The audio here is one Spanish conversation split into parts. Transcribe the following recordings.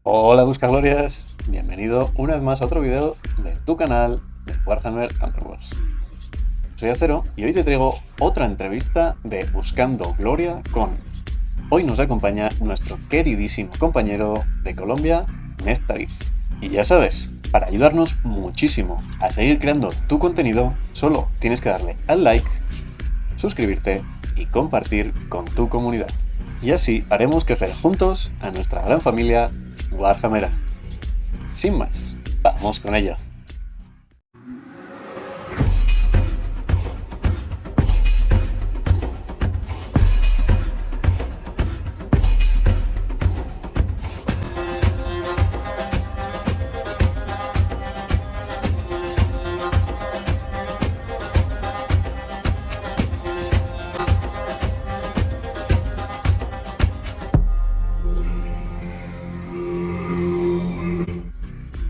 Hola Buscaglorias, bienvenido una vez más a otro video de tu canal de Warhammer Underworlds. Soy Acero y hoy te traigo otra entrevista de Buscando Gloria con... Hoy nos acompaña nuestro queridísimo compañero de Colombia, Nestarif. Y ya sabes, para ayudarnos muchísimo a seguir creando tu contenido, solo tienes que darle al like, suscribirte y compartir con tu comunidad. Y así haremos crecer juntos a nuestra gran familia Warhammer. Sin más, vamos con ello.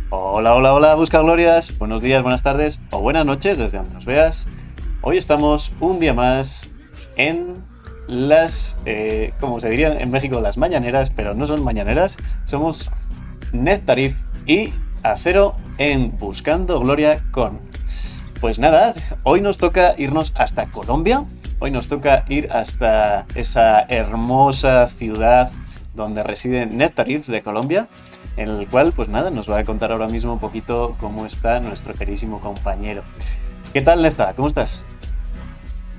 Hola, hola, hola, Buscaglorias. Buenos días, buenas tardes o buenas noches desde donde nos veas. Hoy estamos un día más en las, como se diría en México, las mañaneras, pero no son mañaneras. Somos Nestarif y Acero en Buscando Gloria con... Pues nada, hoy nos toca irnos hasta Colombia. Hoy nos toca ir hasta esa hermosa ciudad donde reside Nestarif de Colombia, en el cual, pues nada, nos va a contar ahora mismo un poquito cómo está nuestro queridísimo compañero. ¿Qué tal, Nesta? ¿Cómo estás?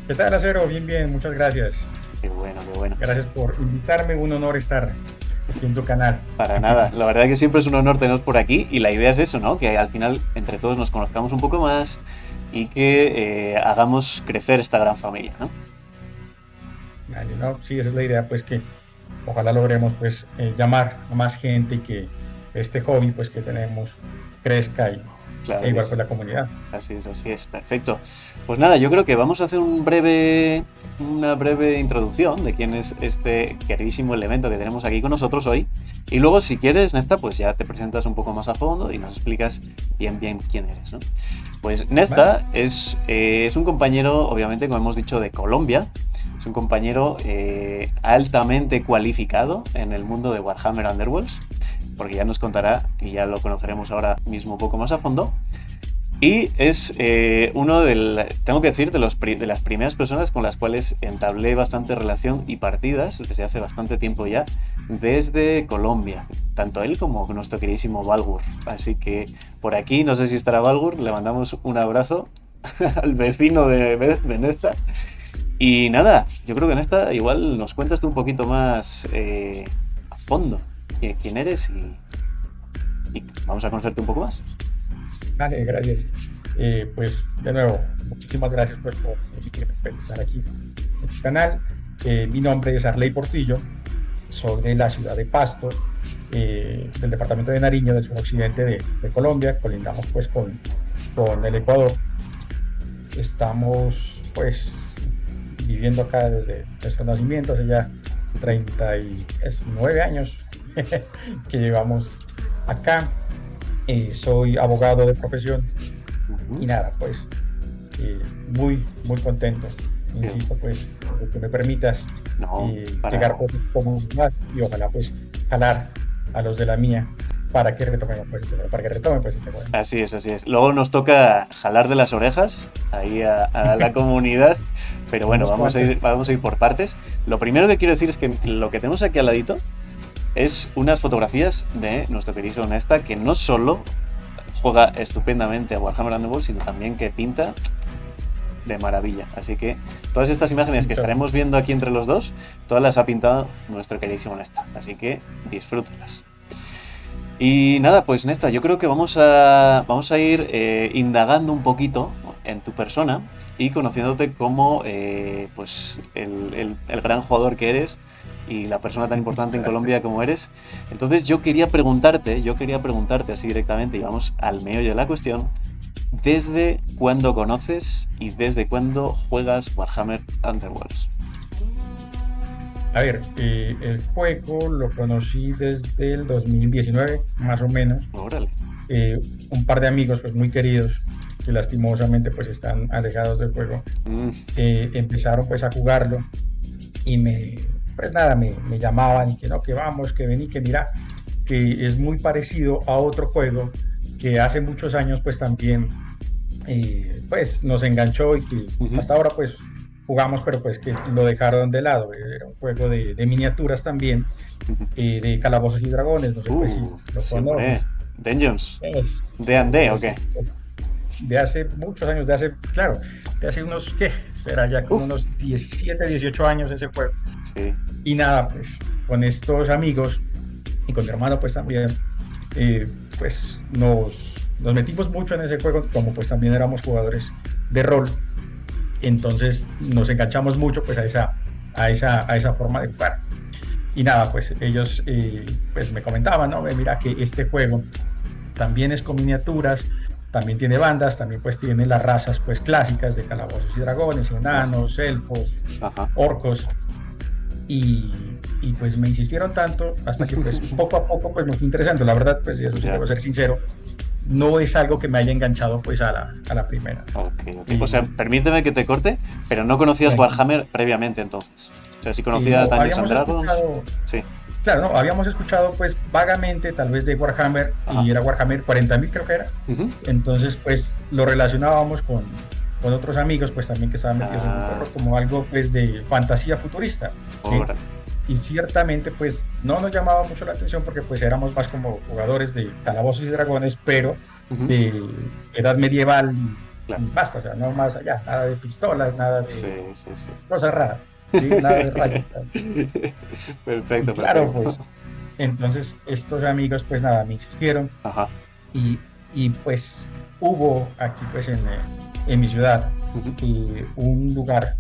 ¿Qué tal, Acero? Bien, bien, muchas gracias. Qué bueno, qué bueno. Gracias por invitarme, un honor estar aquí en tu canal. Para nada, la verdad que siempre es un honor teneros por aquí y la idea es eso, ¿no? Que al final entre todos nos conozcamos un poco más y que hagamos crecer esta gran familia, ¿no? Vale, ¿no? Sí, esa es la idea, pues que ojalá logremos pues llamar a más gente y que este hobby pues que tenemos crezca e Claro que igual sí. pues la comunidad. Así es, perfecto. Pues nada, yo creo que vamos a hacer una breve introducción de quién es este queridísimo elemento que tenemos aquí con nosotros hoy. Y luego, si quieres, Nesta, pues ya te presentas un poco más a fondo y nos explicas bien quién eres, ¿no? Pues Vale, Nesta es un compañero, obviamente, como hemos dicho, de Colombia. Es un compañero altamente cualificado en el mundo de Warhammer Underworlds, porque ya nos contará y ya lo conoceremos ahora mismo un poco más a fondo. Y es uno tengo que decir, de las primeras personas con las cuales entablé bastante relación y partidas desde hace bastante tiempo ya, desde Colombia, tanto él como nuestro queridísimo Balgur. Así que por aquí, no sé si estará Balgur, le mandamos un abrazo al vecino de Nesta. Y nada, yo creo que en esta igual nos cuentas tú un poquito más a fondo quién eres y vamos a conocerte un poco más. vale, gracias. Pues de nuevo, muchísimas gracias pues por permitirme pues, estar aquí en tu canal. Mi nombre es Arley Portillo, soy de la ciudad de Pasto, del departamento de Nariño, del suroccidente de Colombia, colindamos pues con el Ecuador. Estamos pues viviendo acá desde nuestro nacimiento, hace ya 39 años que llevamos acá. Soy abogado de profesión y Ujú. nada, pues muy contento, Qué- insisto, pues, de que me permitas No, llegar para... por tu comunidad y ojalá pues jalar a los de la mía para que retomen pues este juego. Así es, así es. Luego nos toca jalar de las orejas ahí a la comunidad, pero bueno, Unos cuantos. vamos a ir por partes. Lo primero que quiero decir es que lo que tenemos aquí al ladito es unas fotografías de nuestro querido Nesta, que no solo juega estupendamente a Warhammer Underworld, sino también que pinta de maravilla. Así que todas estas imágenes que Muchas estaremos viendo aquí entre los dos, todas las ha pintado nuestro queridísimo Nesta. Así que disfrútenlas. Y nada, pues Nesta, yo creo que vamos a ir indagando un poquito en tu persona y conociéndote como pues el gran jugador que eres y la persona tan importante en gracias. Colombia como eres. Entonces yo quería preguntarte así directamente y vamos al meollo de la cuestión. ¿Desde cuándo conoces y desde cuándo juegas Warhammer Underworlds? A ver, el juego lo conocí desde el 2019, más o menos. Órale. Eh, un par de amigos pues muy queridos que lastimosamente pues están alejados del juego, Mm, empezaron pues a jugarlo y pues nada, me llamaban y que no, que vamos, que vení, que mira. que es muy parecido a otro juego que hace muchos años pues también pues nos enganchó y que Ujú. hasta ahora pues jugamos, pero pues que lo dejaron de lado. Era un juego de miniaturas también, Ujú. de calabozos y dragones, no sé pues si lo Sí, hombre. conoces. Dungeons. Es, D&D, ¿o qué? es de hace muchos años, claro, de hace unos, ¿qué? Será ya como Uf. unos 17 18 años ese juego. Sí. Y nada, pues con estos amigos y con mi hermano pues también, pues nos metimos mucho en ese juego, como pues también éramos jugadores de rol, entonces nos enganchamos mucho pues a esa forma de jugar. Y nada, pues ellos pues me comentaban, ¿no? Mira que este juego también es con miniaturas, también tiene bandas, también pues tiene las razas pues clásicas de calabozos y dragones, Ajá. enanos, elfos, Ajá. orcos, y, y pues me insistieron tanto hasta que pues poco a poco pues me fui interesando. La verdad, pues y eso sí Ya. debo ser sincero, no es algo que me haya enganchado pues a la primera. Ok, ok. O sea, Y permíteme que te corte, pero no conocías tranquilo. Warhammer previamente entonces. O sea, si conocías No, Dungeons and habíamos Dragons. escuchado, Sí. claro, no, habíamos escuchado pues vagamente tal vez de Warhammer Ajá. y era Warhammer 40.000 creo que era. Ujú. Entonces pues lo relacionábamos con otros amigos pues también que estaban metidos en el mundo Ah, rock como algo pues de fantasía futurista, ¿sí? órale. Y ciertamente pues no nos llamaba mucho la atención porque pues éramos más como jugadores de calabozos y dragones, pero Ujú. de edad medieval Claro. y basta, o sea, no más allá, nada de pistolas, nada Sí, de sí, sí. cosas raras, ¿sí? Nada de rayos. Y Perfecto, claro, perfecto. pues entonces estos amigos pues nada, me insistieron Ajá. y, y pues hubo aquí pues en mi ciudad Ujú. un lugar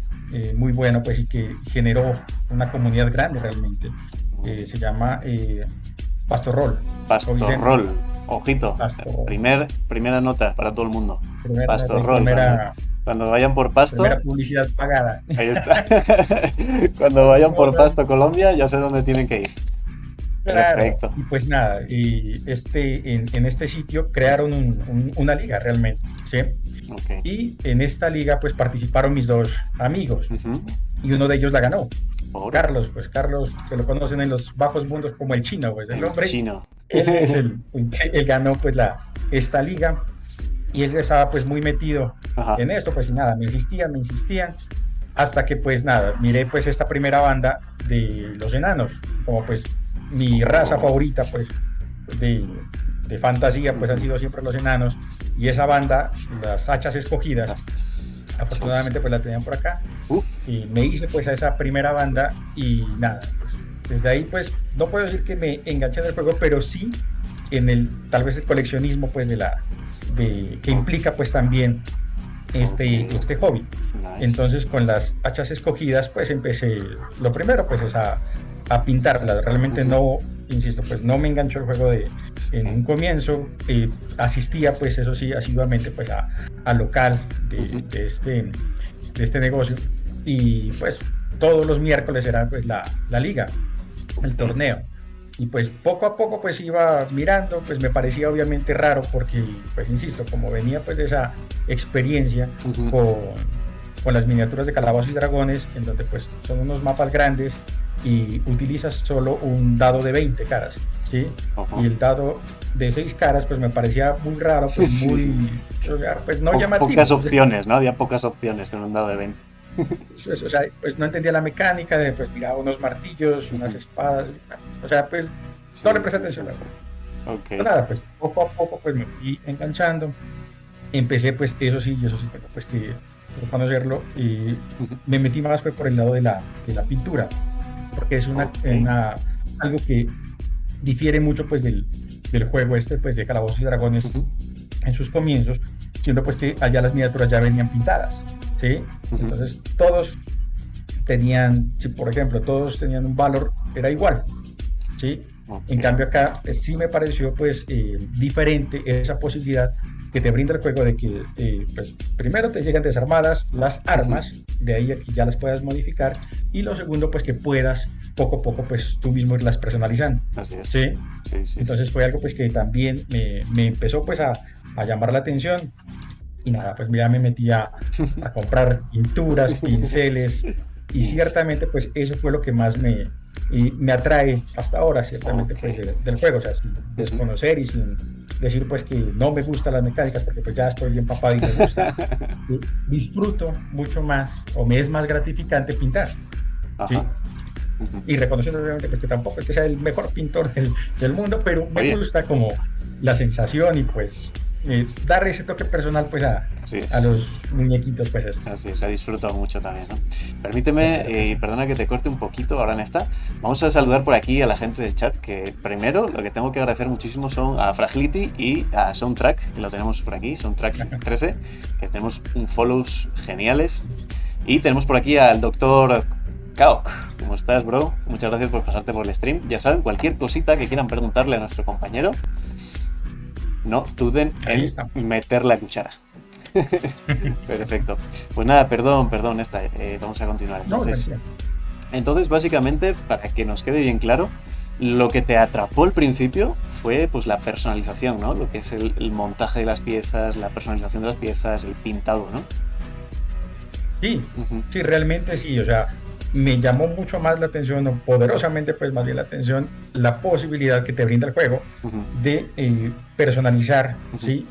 muy bueno pues y que generó una comunidad grande realmente. Se llama Pastor Roll, Pastor Vicente, Roll. Ojito. Pastor Roll. Primera nota para todo el mundo. Primera, Pastor Roll. primera, Cuando vayan por Pasto, primera publicidad pagada. ahí está. Cuando vayan por Pasto, Colombia, ya sé dónde tienen que ir. Claro, Perfecto. y pues nada, y en este sitio crearon una liga realmente, ¿sí? Ok. Y en esta liga pues participaron mis dos amigos Ujú. y uno de ellos la ganó. Órale. Carlos, pues Carlos se lo conocen en los bajos mundos como el chino, pues el El hombre, chino. él es él ganó pues esta liga y él estaba pues muy metido Ajá. en esto, pues y nada, me insistían, hasta que pues nada, miré pues esta primera banda de los enanos, como pues mi raza Oh. favorita pues de, de fantasía pues han Ujú. sido siempre los enanos y esa banda, las hachas escogidas, Las- afortunadamente pues la tenían por acá Uf. y me hice pues a esa primera banda y nada, pues desde ahí pues no puedo decir que me enganché en el juego, pero sí en tal vez el coleccionismo pues que Ok. implica pues también Ok. este hobby. Nice. Entonces con las hachas escogidas pues empecé, lo primero pues es a pintarlas, realmente Ujú. no, insisto, pues no me enganchó el juego en Sí. un comienzo, asistía pues eso sí asiduamente pues a local Ujú. de este negocio y pues todos los miércoles era pues la liga, el Ok. torneo. Y pues poco a poco pues iba mirando, pues me parecía obviamente raro porque pues insisto, como venía pues de esa experiencia Ujú. con, con las miniaturas de calabozos y dragones, en donde pues son unos mapas grandes y utilizas solo un dado de 20 caras, ¿sí? Ajá. Y el dado de 6 caras pues me parecía muy raro, pues Sí, sí. muy, o sea, pues no llamativo, Pocas pues, opciones, ¿no? Había pocas opciones con un dado de 20. o sea, pues no entendía la mecánica de pues miraba unos martillos, unas Ujú. espadas, o sea, pues no le Sí, presté sí, sí, atención. sí. Ok. Nada, pues poco a poco pues me fui enganchando. Empecé pues eso sí, tengo pues que reconocerlo y Ujú. me metí más fue por el lado de la pintura, porque es Ok. algo que difiere mucho pues del juego este pues de Calabozos y Dragones Ujú. en sus comienzos, siendo pues que allá las miniaturas ya venían pintadas, ¿sí? Ujú. Entonces todos tenían, si por ejemplo todos tenían un valor, era igual, ¿sí? En Ok. cambio acá sí me pareció pues diferente esa posibilidad que te brinda el juego de que pues primero te llegan desarmadas las Ujú. armas, de ahí a que ya las puedas modificar y lo segundo pues que puedas poco a poco pues tú mismo irlas personalizando, Así es. ¿sí? Sí, sí, sí. Entonces fue algo pues que también me empezó pues a llamar la atención y nada, pues ya me metí a comprar pinturas, pinceles y Mm. ciertamente pues eso fue lo que más y me atrae hasta ahora, ciertamente, Ok. pues del juego, o sea, sin Ujú. desconocer y sin decir pues que no me gustan las mecánicas, porque pues ya estoy empapado y me gusta. Disfruto mucho más o me es más gratificante pintar, Ajá. ¿sí? Ujú. Y reconociendo obviamente pues que tampoco es que sea el mejor pintor del mundo, pero me Oye, gusta como la sensación y pues dar ese toque personal pues así a es. los muñequitos pues esto. Así es, se ha disfrutado mucho también, ¿no? Permíteme, Claro que y sí. perdona que te corte un poquito ahora en esta. Vamos a saludar por aquí a la gente del chat, que primero lo que tengo que agradecer muchísimo son a Fragility y a Soundtrack, que lo tenemos por aquí, Soundtrack 13, que tenemos un follows geniales. Y tenemos por aquí al doctor Kaok. ¿Cómo estás, bro? Muchas gracias por pasarte por el stream. Ya saben, cualquier cosita que quieran preguntarle a nuestro compañero, no duden Ahí en está. meter la cuchara. Perfecto. Pues nada, perdón, vamos a continuar. No, Entonces, tranquilo. básicamente, para que nos quede bien claro, lo que te atrapó al principio fue pues la personalización, ¿no? Lo que es el montaje de las piezas, la personalización de las piezas, el pintado, ¿no? Sí, Ujú, sí, realmente sí, o sea, me llamó mucho más la atención, o poderosamente pues más bien la atención, la posibilidad que te brinda el juego ujú, de personalizar, ujú. ¿sí?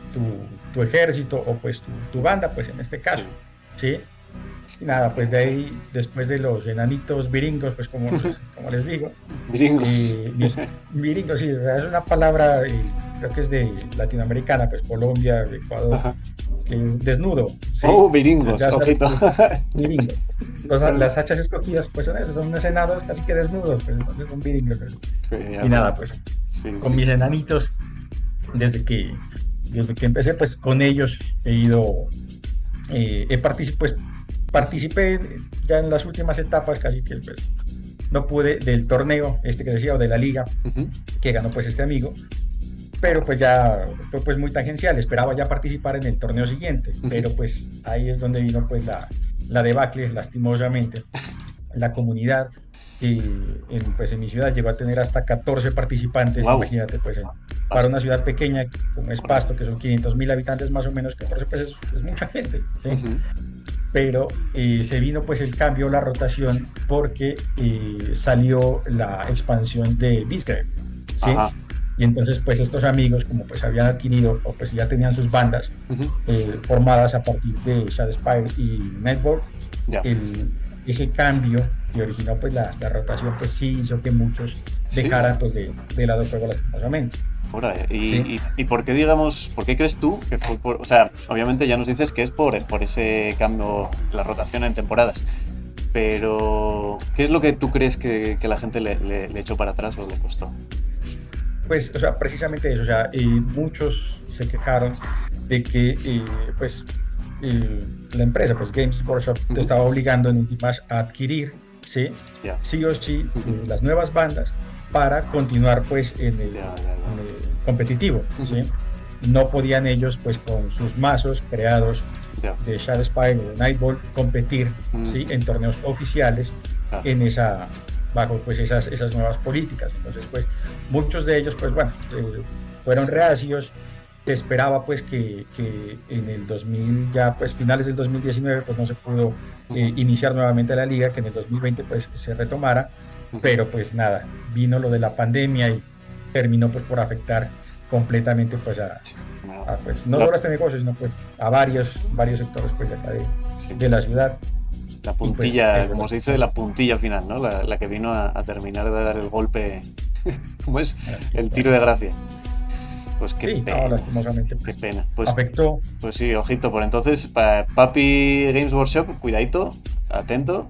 Tu ejército o pues tu banda, pues en este Sí, caso, ¿sí? Y nada, ok, pues de ok. ahí, después de los enanitos viringos, pues como les digo, Gringos. viringos, sí, o sea, es una palabra, creo que es de latinoamericana, pues Colombia, Ecuador, Ajá. que desnudo, Oh, ¿sí? Entonces viringos, ya sabes ojito. que es viringo. Vale. Las hachas escogidas, pues son esos, son enanos casi que desnudos, pues entonces son viringos. Pues. Y Genial, nada, genial. pues Sí, con sí. mis enanitos, desde que, desde que empecé, pues con ellos he ido, pues, participé ya en las últimas etapas, casi que pues, no pude del torneo, este que decía, o de la liga, Ujú. que ganó pues este amigo, pero Ajá. pues ya fue pues muy tangencial, esperaba ya participar en el torneo siguiente, Ujú. pero pues ahí es donde vino pues la debacle, lastimosamente, la comunidad, que pues en mi ciudad llegó a tener hasta 14 participantes, Wow. imagínate pues para una Hostia. ciudad pequeña como es Órale. Pasto, que son 500.000 habitantes más o menos, 14 pues es mucha gente, ¿sí? Ujú. Pero se vino pues el cambio, la rotación, porque salió la expansión de Bisgrave, ¿sí? Ajá. Y entonces pues estos amigos, como pues habían adquirido o pues ya tenían sus bandas Ujú. formadas a partir de Shadowspire y Nightborn, Ya. ese cambio que originó pues la rotación pues sí hizo que muchos Sí. dejaran pues de lado el juego lastimosamente, Órale. ¿sí? ¿Y por qué, digamos, por qué crees tú que fue por... O sea, obviamente ya nos dices que es por ese cambio, la rotación en temporadas. Pero, ¿qué es lo que tú crees que la gente le echó para atrás o le costó? Pues, o sea, precisamente eso, o sea, muchos se quejaron de que, pues, la empresa, pues, Games Workshop, te Ujú. estaba obligando en últimas a adquirir, ¿sí? Ya. Sí o sí, Ujú. las nuevas bandas para continuar, pues, Ya, ya, en ya. el competitivo, Ujú. ¿sí? No podían ellos, pues, con sus mazos creados Ya. de Shadowspire o de Nightball, competir, Mm, ¿sí? En torneos oficiales claro. en bajo, pues, esas nuevas políticas. Entonces, pues, muchos de ellos, pues bueno, fueron reacios. Se esperaba pues que en el 2000, ya pues finales del 2019, pues no se pudo Ujú. iniciar nuevamente la liga, que en el 2020 pues se retomara, Ujú. pero pues nada, vino lo de la pandemia y terminó pues por afectar completamente pues No. pues no La, solo a este negocio, sino pues a varios sectores pues de acá sí. de la ciudad La y pues puntilla, eso, como se dice, la puntilla final, ¿no? La que vino a terminar de dar el golpe. ¿Cómo es? así El tiro fue. de gracia. Pues qué Sí, no, pena, lastimosamente qué pues pena. afectó. Pues sí, ojito. Por entonces, Papi Games Workshop, cuidadito, atento,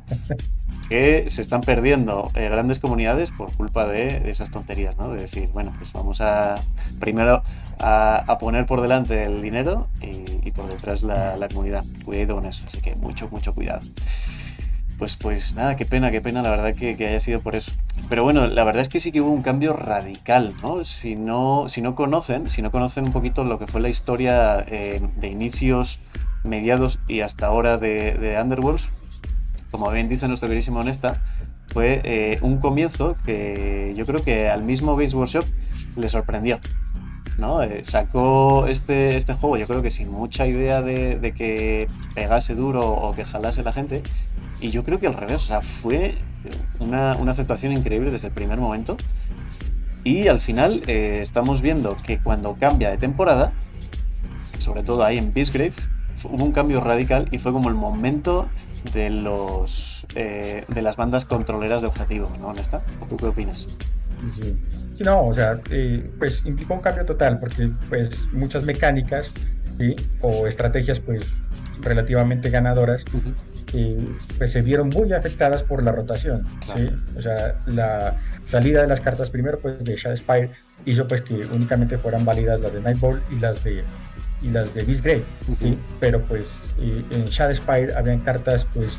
que se están perdiendo grandes comunidades por culpa de esas tonterías, ¿no? De decir, bueno, pues vamos a primero a poner por delante el dinero y por detrás la comunidad. Cuidado con eso, así que mucho, mucho cuidado. Pues nada, qué pena, la verdad que haya sido por eso. Pero bueno, la verdad es que sí que hubo un cambio radical, ¿no? Si no conocen un poquito lo que fue la historia de inicios, mediados y hasta ahora de Underworlds, como bien dice nuestro queridísimo Honesta, fue un comienzo que yo creo que al mismo Games Workshop le sorprendió, ¿no? Sacó este juego, yo creo que sin mucha idea de que pegase duro o que jalase la gente, y yo creo que al revés, o sea, fue una aceptación increíble desde el primer momento. Y al final estamos viendo que cuando cambia de temporada, sobre todo ahí en Beastgrave, hubo un cambio radical y fue como el momento de de las bandas controleras de objetivos, ¿no, Honesta? ¿O tú qué opinas? Sí, sí, no, o sea, pues implicó un cambio total porque pues muchas mecánicas, ¿sí? O estrategias pues relativamente ganadoras Ujú. pues se vieron muy afectadas por la rotación, Claro. ¿sí? O sea, la salida de las cartas primero pues de Shadespire hizo pues que únicamente fueran válidas las de Nightbolt y las de Beastgrave, Ujú. ¿sí? Pero pues en Shadespire habían cartas pues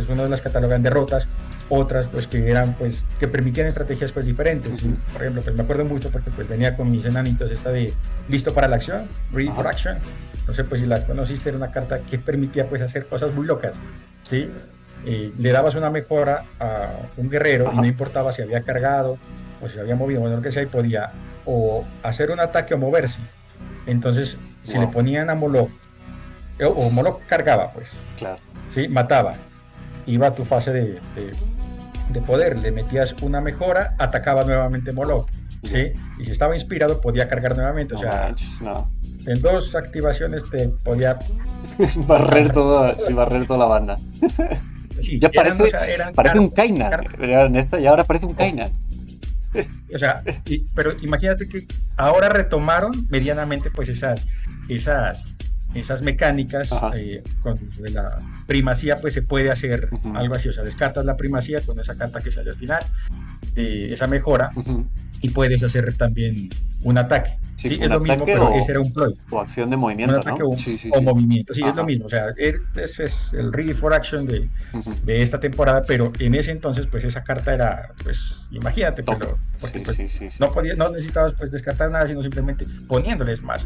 unas las catalogan de rotas, otras pues que eran pues que permitían estrategias pues diferentes, Ujú. ¿sí? Por ejemplo, pues me acuerdo mucho porque pues venía con mis enanitos esta de listo para la acción, ready for Ajá. action. No sé pues si la conociste, era una carta que permitía pues hacer cosas muy locas, ¿sí? Le dabas una mejora a un guerrero y no Ajá. importaba si había cargado o si había movido o lo que sea, y podía o hacer un ataque o moverse. Entonces, si le Wow. ponían a Moloch, o Uf. Moloch cargaba, pues, Claro. ¿sí? Mataba, iba a tu fase de poder, le metías una mejora, atacaba nuevamente Moloch, Ya. ¿sí? Y si estaba inspirado, podía cargar nuevamente, o No sea, manches, no. en dos activaciones te podía Barrer matar. todo, sí, barrer toda la banda. Sí, Ya eran, o parece, sea, eran parece un cartas, Kainan. cartas, Honesta, y ahora parece un oh, Kainan. o sea, pero imagínate que ahora retomaron medianamente pues esas, esas mecánicas Ajá. con de la primacía, pues se puede hacer Ujú. algo así, o sea, descartas la primacía con esa carta que sale al final, de esa mejora, Ujú. y puedes hacer también un ataque. Sí, Sí, es un lo mismo, ataque pero ese era un ploy. o acción de Un movimiento, ataque ¿no? Sí, sí, o sí. movimiento, sí, es lo Ajá. mismo. O sea, ese es el Ready for Action Ujú. de esta temporada, pero en ese entonces, pues esa carta era, pues, imagínate, pues, Top. porque Sí, pues sí, sí, sí. no necesitabas pues descartar nada, sino simplemente poniéndoles más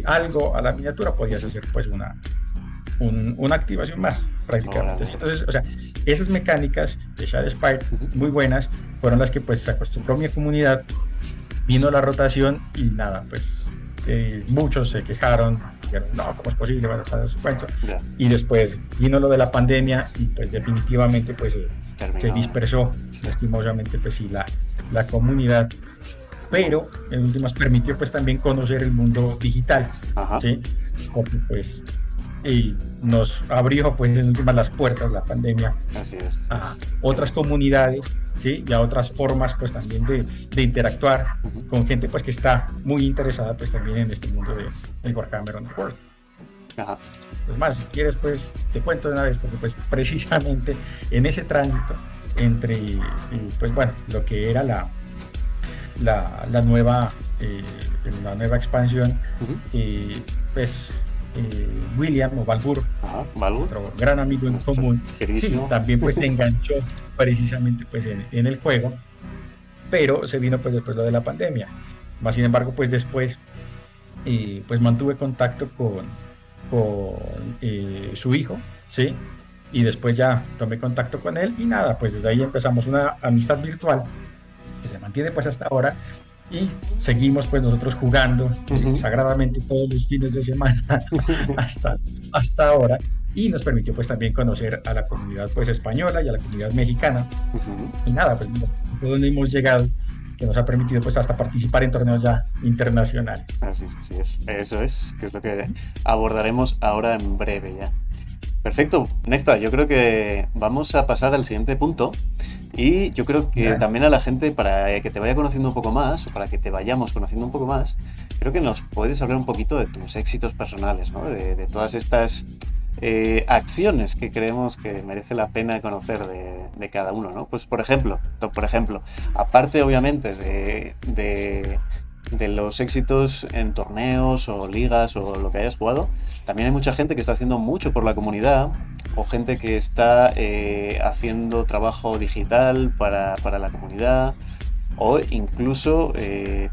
algo a la miniatura, podías Ujú. hacer pues una activación más, prácticamente. ¿Sí? Órale. Entonces, o sea, esas mecánicas de Shadespire, Ujú. muy buenas, fueron las que pues se acostumbró mi comunidad, vino la rotación y nada, pues muchos se quejaron, dijeron, no, ¿cómo es posible? Bueno, para su cuento. Ya, Y después vino lo de la pandemia y pues definitivamente pues se terminó. dispersó Sí. lastimosamente pues sí la comunidad, pero en últimas permitió pues también conocer el mundo digital, Ajá. ¿sí? Porque pues nos abrió pues en últimas las puertas la pandemia Así es. Así a es. otras comunidades, ¿sí? Y a otras formas pues también de interactuar Ujú. con gente pues que está muy interesada pues también en este mundo del Warhammer Underworld. Ajá. Es más, si quieres pues te cuento de una vez, porque pues precisamente en ese tránsito entre pues bueno, lo que era la nueva la nueva expansión, Ujú. pues William o Balbur, Ajá. Valur, nuestro gran amigo en nuestro común, sí, queridísimo. también pues se enganchó precisamente pues en el juego, pero se vino pues después lo de la pandemia. Más sin embargo, pues después pues mantuve contacto con su hijo, ¿sí? Y después ya tomé contacto con él y nada, pues desde ahí empezamos una amistad virtual que se mantiene pues hasta ahora, y seguimos pues nosotros jugando Ujú. sagradamente todos los fines de semana hasta, hasta ahora, y nos permitió pues también conocer a la comunidad pues española y a la comunidad mexicana, Ujú. y nada, pues hasta donde hemos llegado, que nos ha permitido pues hasta participar en torneos ya internacionales. Así es. Eso es, que es lo que abordaremos ahora en breve ya. Perfecto, Nexta, yo creo que vamos a pasar al siguiente punto y yo creo que ¿Ya? también a la gente, para que te vaya conociendo un poco más, o para que te vayamos conociendo un poco más, creo que nos puedes hablar un poquito de tus éxitos personales, ¿no? De todas estas acciones que creemos que merece la pena conocer de cada uno, ¿no? Pues por ejemplo, aparte obviamente de los éxitos en torneos o ligas o lo que hayas jugado, también hay mucha gente que está haciendo mucho por la comunidad o gente que está haciendo trabajo digital para la comunidad o incluso,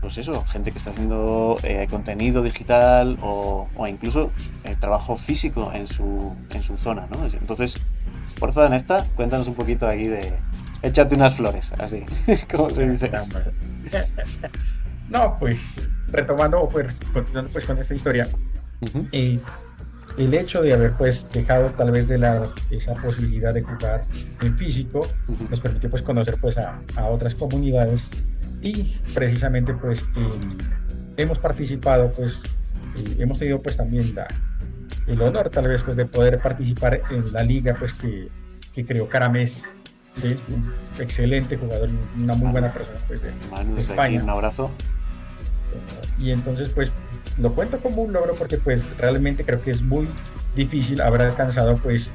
pues eso, gente que está haciendo contenido digital o incluso trabajo físico en su zona, ¿no? Entonces, por favor, en esta, cuéntanos un poquito ahí de... Échate unas flores, así, como se Ah, dice. caramba. No, pues retomando o pues continuando pues con esta historia, Ujú. eh, el hecho de haber pues dejado tal vez de lado esa posibilidad de jugar en físico Ujú. nos permitió pues conocer pues a otras comunidades y precisamente pues hemos participado pues hemos tenido pues también el honor tal vez pues de poder participar en la liga pues que creó Caramés, ¿sí? Un excelente jugador, una muy Manu, buena persona pues Manu, de desde aquí un España. abrazo. Y entonces, pues, lo cuento como un logro porque, pues, realmente creo que es muy difícil haber alcanzado, pues,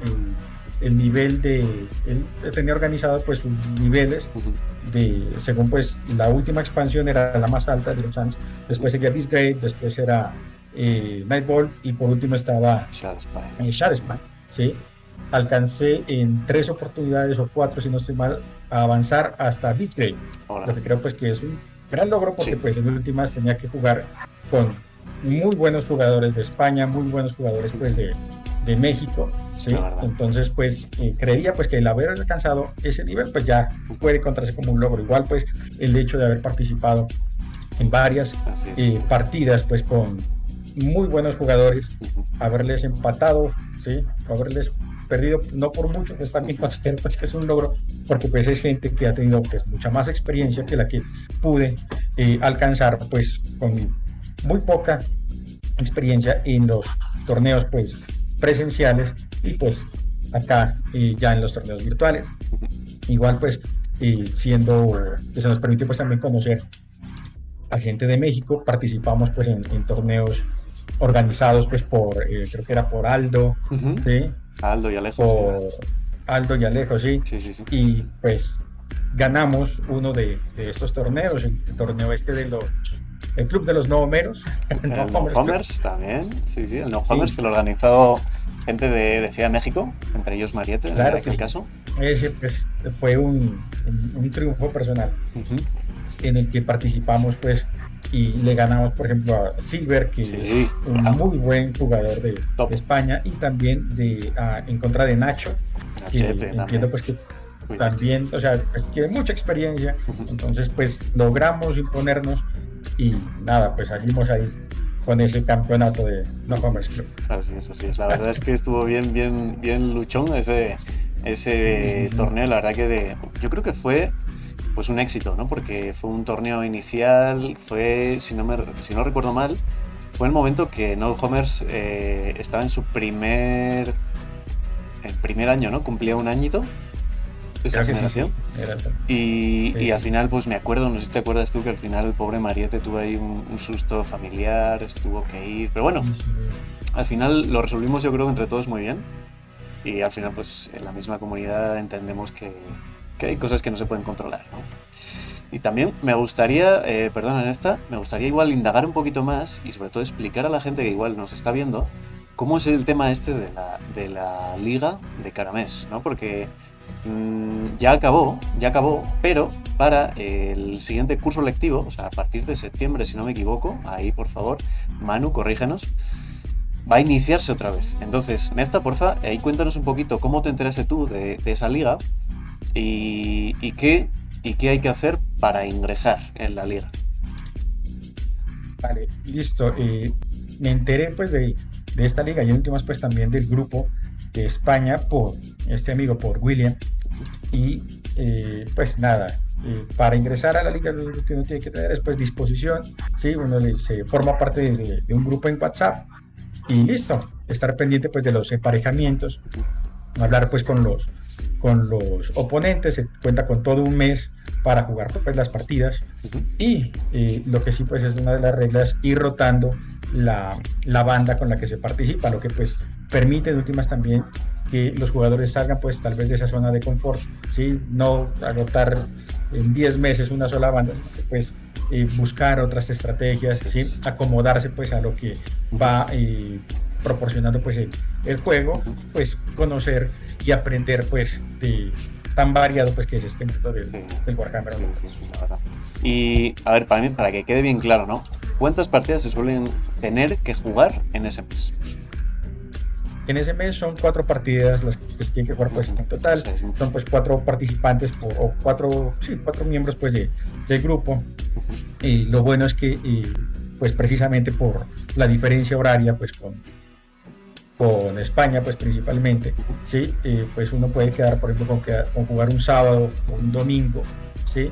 el nivel él tenía organizado, pues, sus niveles Ujú, según, pues, la última expansión era la más alta de los Suns, ujú. después seguía Disgrade, después era Nightball y por último estaba Shadow Spy. Shadowsman, ¿sí? Alcancé en 3 oportunidades o 4, si no estoy mal, a avanzar hasta Disgrade, lo Ahora, que creo pues que es un gran logro porque sí, pues en últimas tenía que jugar con muy buenos jugadores de España, muy buenos jugadores pues ujú, de México, la ¿sí? verdad. Entonces pues creería pues que el haber alcanzado ese nivel pues ya Ujú. puede contarse como un logro. Igual pues el hecho de haber participado en varias Así es, así es. partidas pues con muy buenos jugadores, Ujú, haberles empatado, ¿sí? O haberles perdido, no por mucho, pues también ujú. considero pues que es un logro, porque pues es gente que ha tenido pues mucha más experiencia que la que pude alcanzar pues con muy poca experiencia en los torneos pues presenciales y pues acá ya en los torneos virtuales. Igual pues siendo, que se nos permite pues también conocer a gente de México, participamos pues en torneos organizados pues por, creo que era por Aldo, Ujú. ¿sí? Aldo y Alejo, sí. Por Aldo y Alejo, ¿sí? Sí, sí, sí. Y pues ganamos uno de estos torneos, el torneo este el Club de los No Homeros, el No El No Homers Club, Homers también, sí, sí, el No Homers y que lo organizó gente de Ciudad de México, entre ellos Mariette en claro que aquel sí, caso. ese pues fue un triunfo personal Ujú. en el que participamos pues y le ganamos por ejemplo a Silver, que es Sí, un bravo, muy buen jugador de top. España, y también en contra de Nacho, que Nachete entiendo también, pues que cuídate. también, o sea, pues tiene mucha experiencia, Ujú. entonces pues logramos imponernos y nada, pues salimos ahí con ese campeonato de No Ujú. Homers Club. Así es, así es. La verdad es que estuvo bien, bien, bien luchón ese Ujú. torneo. La verdad que yo creo que fue pues un éxito, ¿no? Porque fue un torneo inicial, fue, si no recuerdo mal, fue el momento que Noel Homers estaba en su el primer año, ¿no? Cumplía un añito esa Creo que sí, generación. sí, era, sí, Y al sí. final, pues me acuerdo, no sé si te acuerdas tú, que al final el pobre Mariette tuvo ahí un susto familiar, tuvo que ir. Pero bueno, Sí, sí. al final lo resolvimos yo creo que entre todos muy bien. Y al final, pues en la misma comunidad entendemos que hay cosas que no se pueden controlar, ¿no? Y también me gustaría, perdona en esta, me gustaría igual indagar un poquito más y sobre todo explicar a la gente que igual nos está viendo cómo es el tema este de la liga de Caramés, ¿no? Porque ya acabó, pero para el siguiente curso lectivo, o sea, a partir de septiembre, si no me equivoco, ahí por favor, Manu, corrígenos, va a iniciarse otra vez. Entonces, Nesta, porfa, ahí cuéntanos un poquito cómo te enteraste tú de esa liga y qué hay que hacer para ingresar en la liga. Vale, listo. Me enteré pues de esta liga y en últimas pues también del grupo de España por este amigo, por William. Y pues nada, para ingresar a la liga lo único que uno tiene que tener es pues disposición, ¿sí? Se forma parte de un grupo en WhatsApp y listo, estar pendiente pues de los emparejamientos, hablar pues con los oponentes, se cuenta con todo un mes para jugar pues las partidas Ujú. y lo que sí pues es una de las reglas ir rotando la banda con la que se participa, lo que pues permite en últimas también que los jugadores salgan pues tal vez de esa zona de confort, ¿sí? No agotar en 10 meses una sola banda, sino que pues buscar otras estrategias, Así ¿sí? es. Acomodarse pues a lo que Ujú, va proporcionando pues el juego ujú. y pues conocer y aprender pues de tan variado pues que es este mundo Sí, del Warhammer sí, Online. sí, sí, la verdad. Y a ver, para mí, para que quede bien claro, ¿no? ¿Cuántas partidas se suelen tener que jugar en ese mes? En ese mes son 4 partidas las que se tienen que jugar pues Ujú. en O total, sea, es mucho. son pues 4 participantes o 4, sí, 4 miembros pues del grupo. Ujú. Y lo bueno es que pues precisamente por la diferencia horaria pues con España, pues principalmente, ¿sí? Pues uno puede quedar, por ejemplo, con jugar un sábado o un domingo, ¿sí?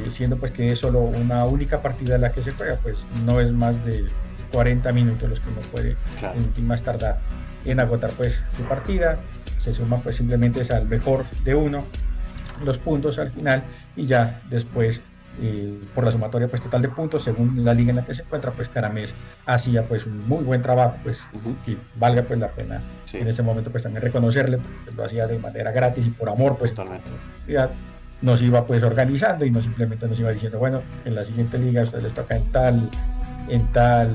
Siendo pues que es solo una única partida la que se juega, pues no es más de 40 minutos los que uno puede Claro. en últimas tardar en agotar pues su partida, se suma pues simplemente es al mejor de uno los puntos al final y ya después por la sumatoria pues total de puntos según la liga en la que se encuentra pues Caramés hacía pues un muy buen trabajo pues Ujú. que valga pues la pena Sí, en ese momento pues también reconocerle porque lo hacía de manera gratis y por amor pues totalmente. nos iba pues organizando y no simplemente nos iba diciendo bueno en la siguiente liga a ustedes les toca en tal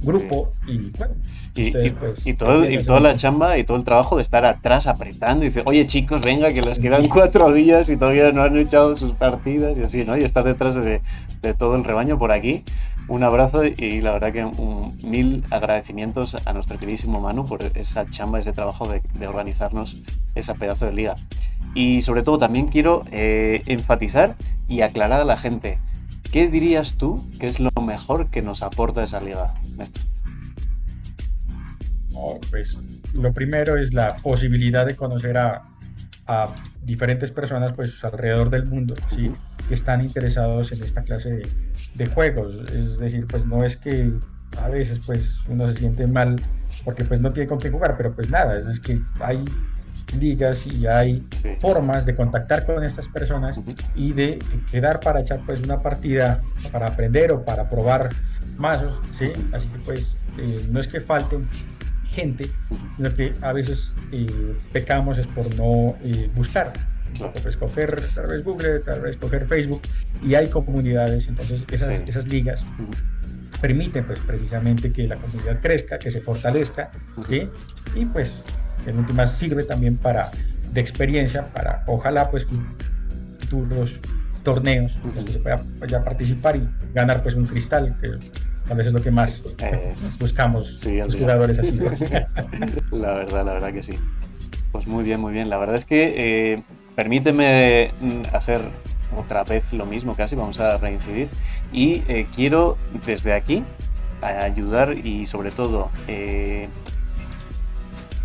Sí. grupo y bueno Y, ustedes y, pues y, ahí todo, tienen y ese toda la momento. chamba y todo el trabajo de estar atrás apretando y decir, oye chicos, venga, que les quedan 4 días y todavía no han echado sus partidas y así, ¿no? Y estar detrás de todo el rebaño por aquí. Un abrazo y la verdad que mil agradecimientos a nuestro queridísimo Manu por esa chamba, ese trabajo de organizarnos esa pedazo de liga. Y sobre todo también quiero enfatizar y aclarar a la gente, ¿qué dirías tú que es lo mejor que nos aporta esa liga, Néstor? No, pues lo primero es la posibilidad de conocer a diferentes personas pues alrededor del mundo, ¿sí? Ujú. Que están interesados en esta clase de juegos. Es decir, pues no es que a veces pues uno se siente mal porque pues no tiene con quién jugar, pero pues nada, es que hay ligas y hay Sí. formas de contactar con estas personas Ujú. y de quedar para echar pues una partida para aprender o para probar mazos, ¿sí? Ujú. Así que pues no es que falten gente, Ujú. sino que a veces pecamos es por no buscar, un Claro. poco pues coger tal vez Google, tal vez coger Facebook, y hay comunidades, entonces Sí. esas ligas Ujú. permiten pues precisamente que la comunidad crezca, que se fortalezca, Ujú. ¿sí? Y pues en últimas sirve también para, de experiencia, para ojalá pues futuros torneos en los que Ujú. se pueda ya participar y ganar pues un cristal, que tal vez es lo que más buscamos Sí, al los día. jugadores así. Pues. La verdad que sí. Pues muy bien, muy bien. La verdad es que permíteme hacer otra vez lo mismo casi, vamos a reincidir. Y quiero desde aquí ayudar y sobre todo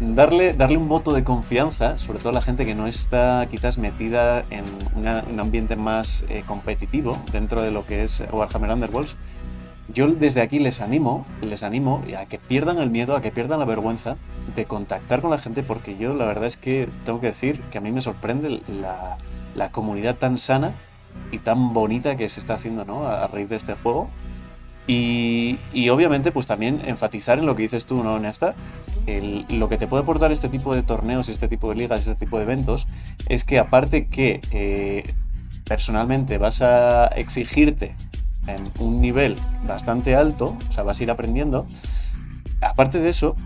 darle un voto de confianza, sobre todo a la gente que no está quizás metida en un ambiente más competitivo dentro de lo que es Warhammer Underworlds. Yo desde aquí les animo a que pierdan el miedo, a que pierdan la vergüenza de contactar con la gente, porque yo la verdad es que tengo que decir que a mí me sorprende la comunidad tan sana y tan bonita que se está haciendo, ¿no? A raíz de este juego. Y obviamente, pues también enfatizar en lo que dices tú, ¿no, Nesta? Lo que te puede aportar este tipo de torneos, este tipo de ligas, este tipo de eventos, es que aparte que personalmente vas a exigirte en un nivel bastante alto, o sea, vas a ir aprendiendo, aparte de eso,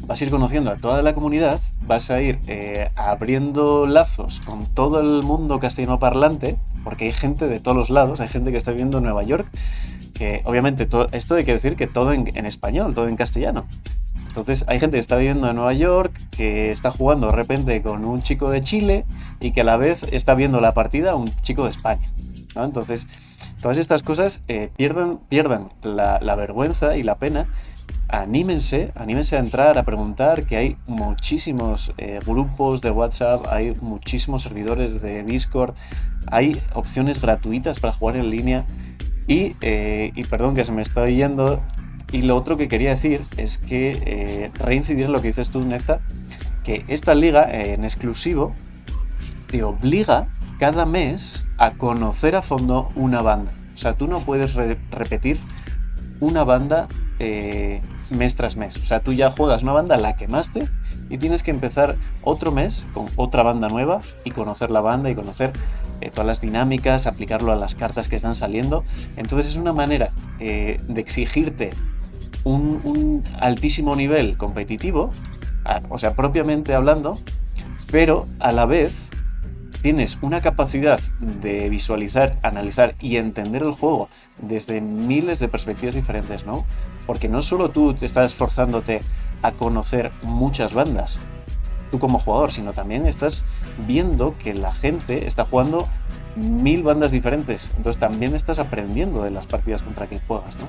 vas a ir conociendo a toda la comunidad, vas a ir abriendo lazos con todo el mundo castellano parlante, porque hay gente de todos los lados, hay gente que está viviendo en Nueva York, que obviamente esto hay que decir que todo en español, todo en castellano. Entonces hay gente que está viviendo en Nueva York, que está jugando de repente con un chico de Chile y que a la vez está viendo la partida a un chico de España, ¿no? Entonces, todas estas cosas pierdan la vergüenza y la pena. Anímense a entrar, a preguntar, que hay muchísimos grupos de WhatsApp, hay muchísimos servidores de Discord, hay opciones gratuitas para jugar en línea y perdón que se me está yendo. Y lo otro que quería decir es que reincidir en lo que dices tú, Nesta, que esta liga en exclusivo te obliga cada mes a conocer a fondo una banda. O sea, tú no puedes repetir una banda mes tras mes. O sea, tú ya juegas una banda, la quemaste y tienes que empezar otro mes con otra banda nueva y conocer la banda y conocer todas las dinámicas, aplicarlo a las cartas que están saliendo. Entonces es una manera de exigirte un altísimo nivel competitivo, o sea, propiamente hablando, pero a la vez tienes una capacidad de visualizar, analizar y entender el juego desde miles de perspectivas diferentes, ¿no? Porque no solo tú te estás esforzándote a conocer muchas bandas, tú como jugador, sino también estás viendo que la gente está jugando 1000 bandas diferentes. Entonces también estás aprendiendo de las partidas contra quien juegas, ¿no?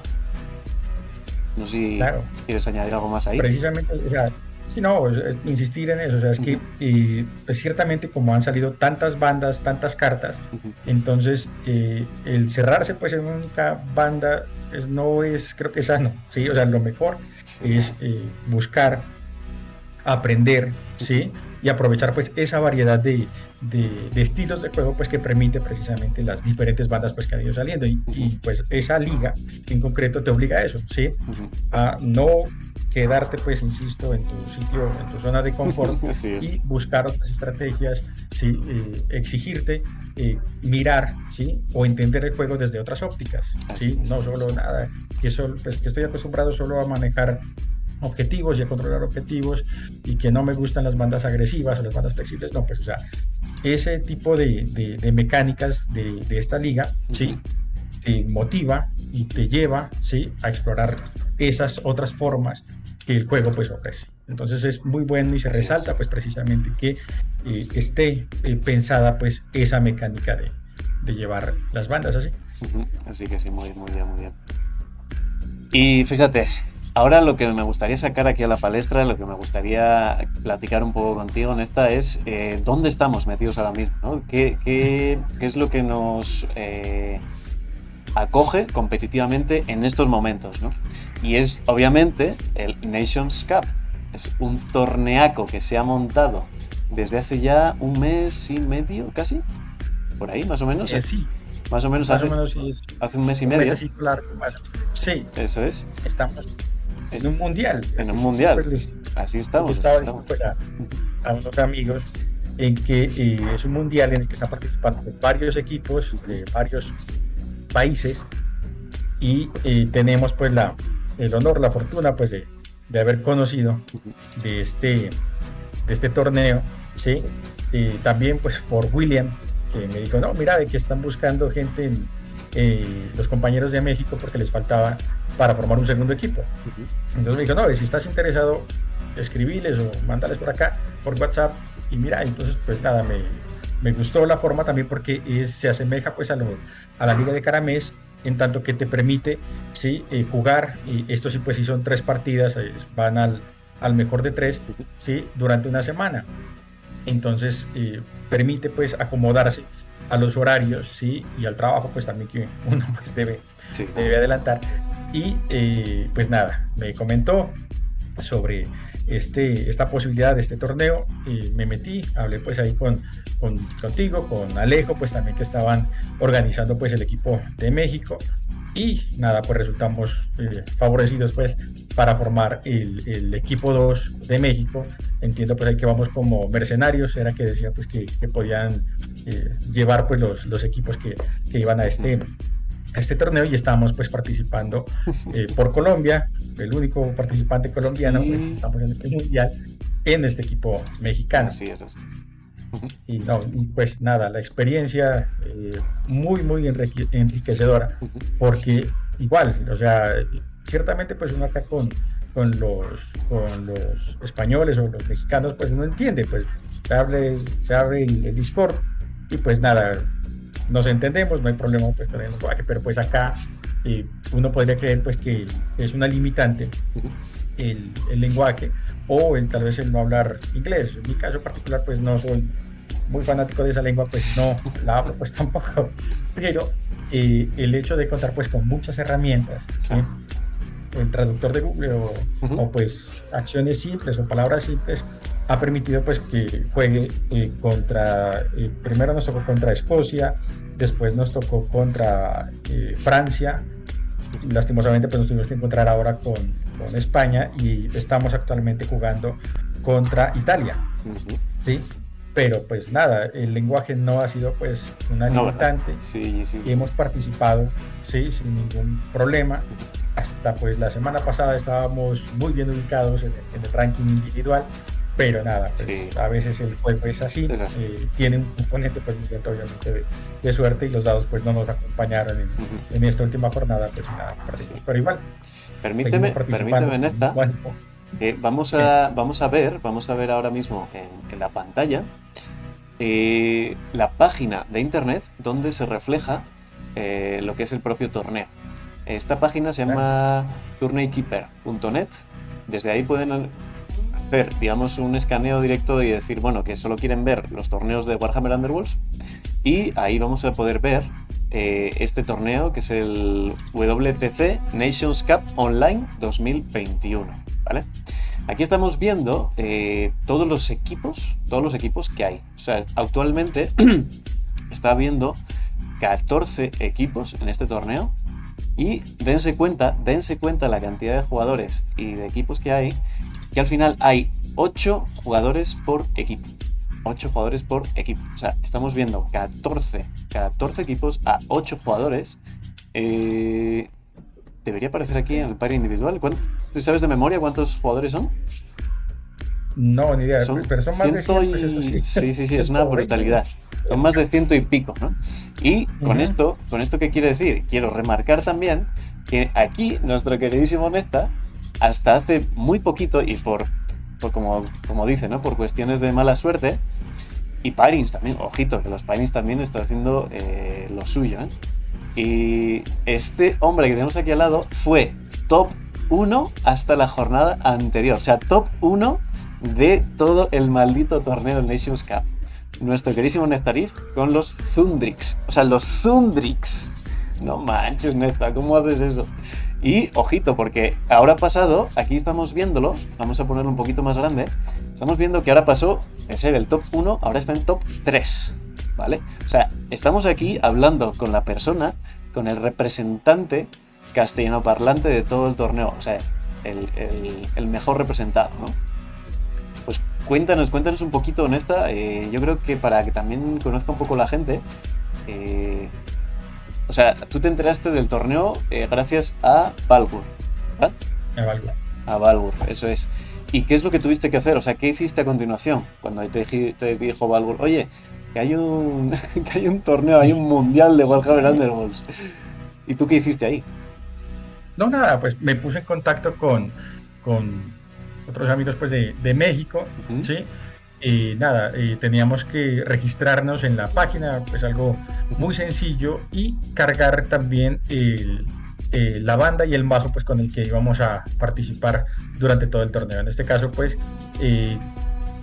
No sé si claro. quieres añadir algo más ahí. Precisamente, o sea, sí, no, insistir en eso, o sea, es Ujú, que pues ciertamente como han salido tantas bandas, tantas cartas, ujú, entonces el cerrarse pues en una única banda no es, creo que sano, ¿sí? O sea, lo mejor sí, es buscar aprender, ujú, ¿sí? Y aprovechar pues esa variedad de estilos de juego pues que permite precisamente las diferentes bandas pues que han ido saliendo ujú, y pues esa liga en concreto te obliga a eso, ¿sí? ujú. A no quedarte pues, insisto, en tu sitio, en tu zona de confort Así es, y buscar otras estrategias, ¿sí? Exigirte, mirar, ¿sí? O entender el juego desde otras ópticas, así ¿sí? es. No solo nada, pues, que estoy acostumbrado solo a manejar objetivos y a controlar objetivos y que no me gustan las bandas agresivas o las bandas flexibles, no, pues o sea, ese tipo de mecánicas de esta liga, Ujú, ¿sí? Te motiva y te lleva, ¿sí? A explorar esas otras formas que el juego pues ofrece. Entonces es muy bueno y se así es. resalta pues precisamente que esté pensada pues esa mecánica de llevar las bandas así. Ujú, así que sí, muy, muy bien, muy bien. Y fíjate, ahora lo que me gustaría sacar aquí a la palestra, lo que me gustaría platicar un poco contigo en esta es dónde estamos metidos ahora mismo, ¿no? ¿Qué es lo que nos acoge competitivamente en estos momentos, ¿no? Y es obviamente el Nations Cup. Es un torneaco que se ha montado desde hace ya un mes y medio, casi, por ahí, más o menos. Sí, Más o menos más o menos sí es hace un mes y un medio, mesecito largo, más o menos. Sí, eso es. estamos en un mundial. En un Sí, sí, mundial. pues Así les estamos, así estaba diciendo estamos. pues a unos amigos en que es un mundial en el que están participando pues, varios equipos Ujú, de varios países y tenemos pues el honor, la fortuna pues de haber conocido ujú, de este torneo, ¿sí? También pues por William, que me dijo, no, mira, de que están buscando gente los compañeros de México porque les faltaba para formar un segundo equipo. ujú, Entonces me dijo, no, si estás interesado, escribiles o mándales por acá, por WhatsApp, y mira, entonces pues nada, me gustó la forma también porque se asemeja pues a la Liga de Caramés, en tanto que te permite, sí, jugar, y esto sí pues sí son tres partidas, van al mejor de tres, ujú. sí, durante una semana. Entonces permite pues acomodarse a los horarios, sí, y al trabajo pues también que uno pues Sí, debe adelantar. Y pues nada, me comentó sobre esta posibilidad de este torneo y me metí, hablé pues ahí contigo, con Alejo, pues también que estaban organizando pues el equipo de México y nada, pues resultamos favorecidos pues para formar el equipo 2 de México. Entiendo pues ahí que vamos como mercenarios, era que decía pues que podían llevar pues los equipos que iban a este torneo y estábamos pues participando por Colombia, el único participante colombiano, pues sí. estamos en este mundial, en este equipo mexicano. Así es, así. Ujú, Y no, y pues nada, la experiencia muy, muy enriquecedora, ujú, porque igual, o sea, ciertamente pues uno acá con los españoles o los mexicanos, pues uno entiende, pues se abre el Discord y pues nada, nos entendemos, no hay problema pues con el lenguaje, pero pues acá uno podría creer pues que es una limitante ujú. el lenguaje o tal vez el no hablar inglés. En mi caso particular pues no soy muy fanático de esa lengua, pues no la hablo pues tampoco, pero el hecho de contar pues con muchas herramientas, ¿sí? Claro. El traductor de Google Ujú, o pues acciones simples o palabras simples ha permitido pues que juegue primero nos tocó contra Escocia, después nos tocó contra Francia, ujú, lastimosamente pues nos tuvimos que encontrar ahora con España y estamos actualmente jugando contra Italia, ujú. ¿sí? Pero pues nada, el lenguaje no ha sido pues una No, ¿verdad? limitante, Sí, sí, sí. hemos participado, ¿sí? Sin ningún problema. Ujú. Hasta pues la semana pasada estábamos muy bien ubicados en el ranking individual, pero nada, pues Sí, a veces el juego es así, es así. tiene un componente pues muy alto, obviamente de suerte y los dados pues no nos acompañaron Ujú, en esta última jornada, pues nada, sí. perdimos, pero igual seguimos Permíteme participando en con un esta. buen ánimo. Sí, Vamos a ver ahora mismo en la pantalla la página de internet donde se refleja lo que es el propio torneo. Esta página se llama tourneykeeper.net. Desde ahí pueden hacer, digamos, un escaneo directo y decir, bueno, que solo quieren ver los torneos de Warhammer Underworlds, y ahí vamos a poder ver este torneo, que es el WTC Nations Cup Online 2021, ¿vale? Aquí estamos viendo todos los equipos que hay. O sea, actualmente está habiendo 14 equipos en este torneo, y dense cuenta la cantidad de jugadores y de equipos que hay, que al final hay 8 jugadores por equipo. 8 jugadores por equipo. O sea, estamos viendo 14 equipos a 8 jugadores. Debería aparecer aquí en el par individual. ¿Sabes de memoria cuántos jugadores son? No, ni idea, pero son más de 100, pues eso sí. Sí, es una brutalidad. Son más de 100 y pico, ¿no? Y con esto, ¿qué quiere decir? Quiero remarcar también que aquí nuestro queridísimo Nesta, hasta hace muy poquito, y por como dice, ¿no? Por cuestiones de mala suerte, y Pyrins también, ojito, que los Pyrins también están haciendo lo suyo, ¿eh? Y este hombre que tenemos aquí al lado fue top 1 hasta la jornada anterior. O sea, top 1 de todo el maldito torneo del Nations Cup. Nuestro querísimo Nestarif con los Thundrix. O sea, los Thundrix. No manches, Nesta, ¿cómo haces eso? Y ojito, porque ahora ha pasado, aquí estamos viéndolo, vamos a ponerlo un poquito más grande. Estamos viendo que ahora pasó de ser el top 1, ahora está en top 3. ¿Vale? O sea, estamos aquí hablando con la persona, con el representante castellano parlante de todo el torneo, o sea, el mejor representado, ¿no? Pues cuéntanos un poquito, Honesta, yo creo que para que también conozca un poco la gente, o sea, tú te enteraste del torneo gracias a Balgur, ¿verdad? A Balgur, eso es. ¿Y qué es lo que tuviste que hacer? O sea, ¿qué hiciste a continuación? Cuando te dijo Balgur, oye, que hay un torneo, hay un mundial de Warhammer Underworlds. ¿Y tú qué hiciste ahí? No, nada, pues me puse en contacto con otros amigos pues de México, ¿sí? Y nada, teníamos que registrarnos en la página, pues algo muy sencillo, y cargar también la banda y el mazo pues con el que íbamos a participar durante todo el torneo. En este caso pues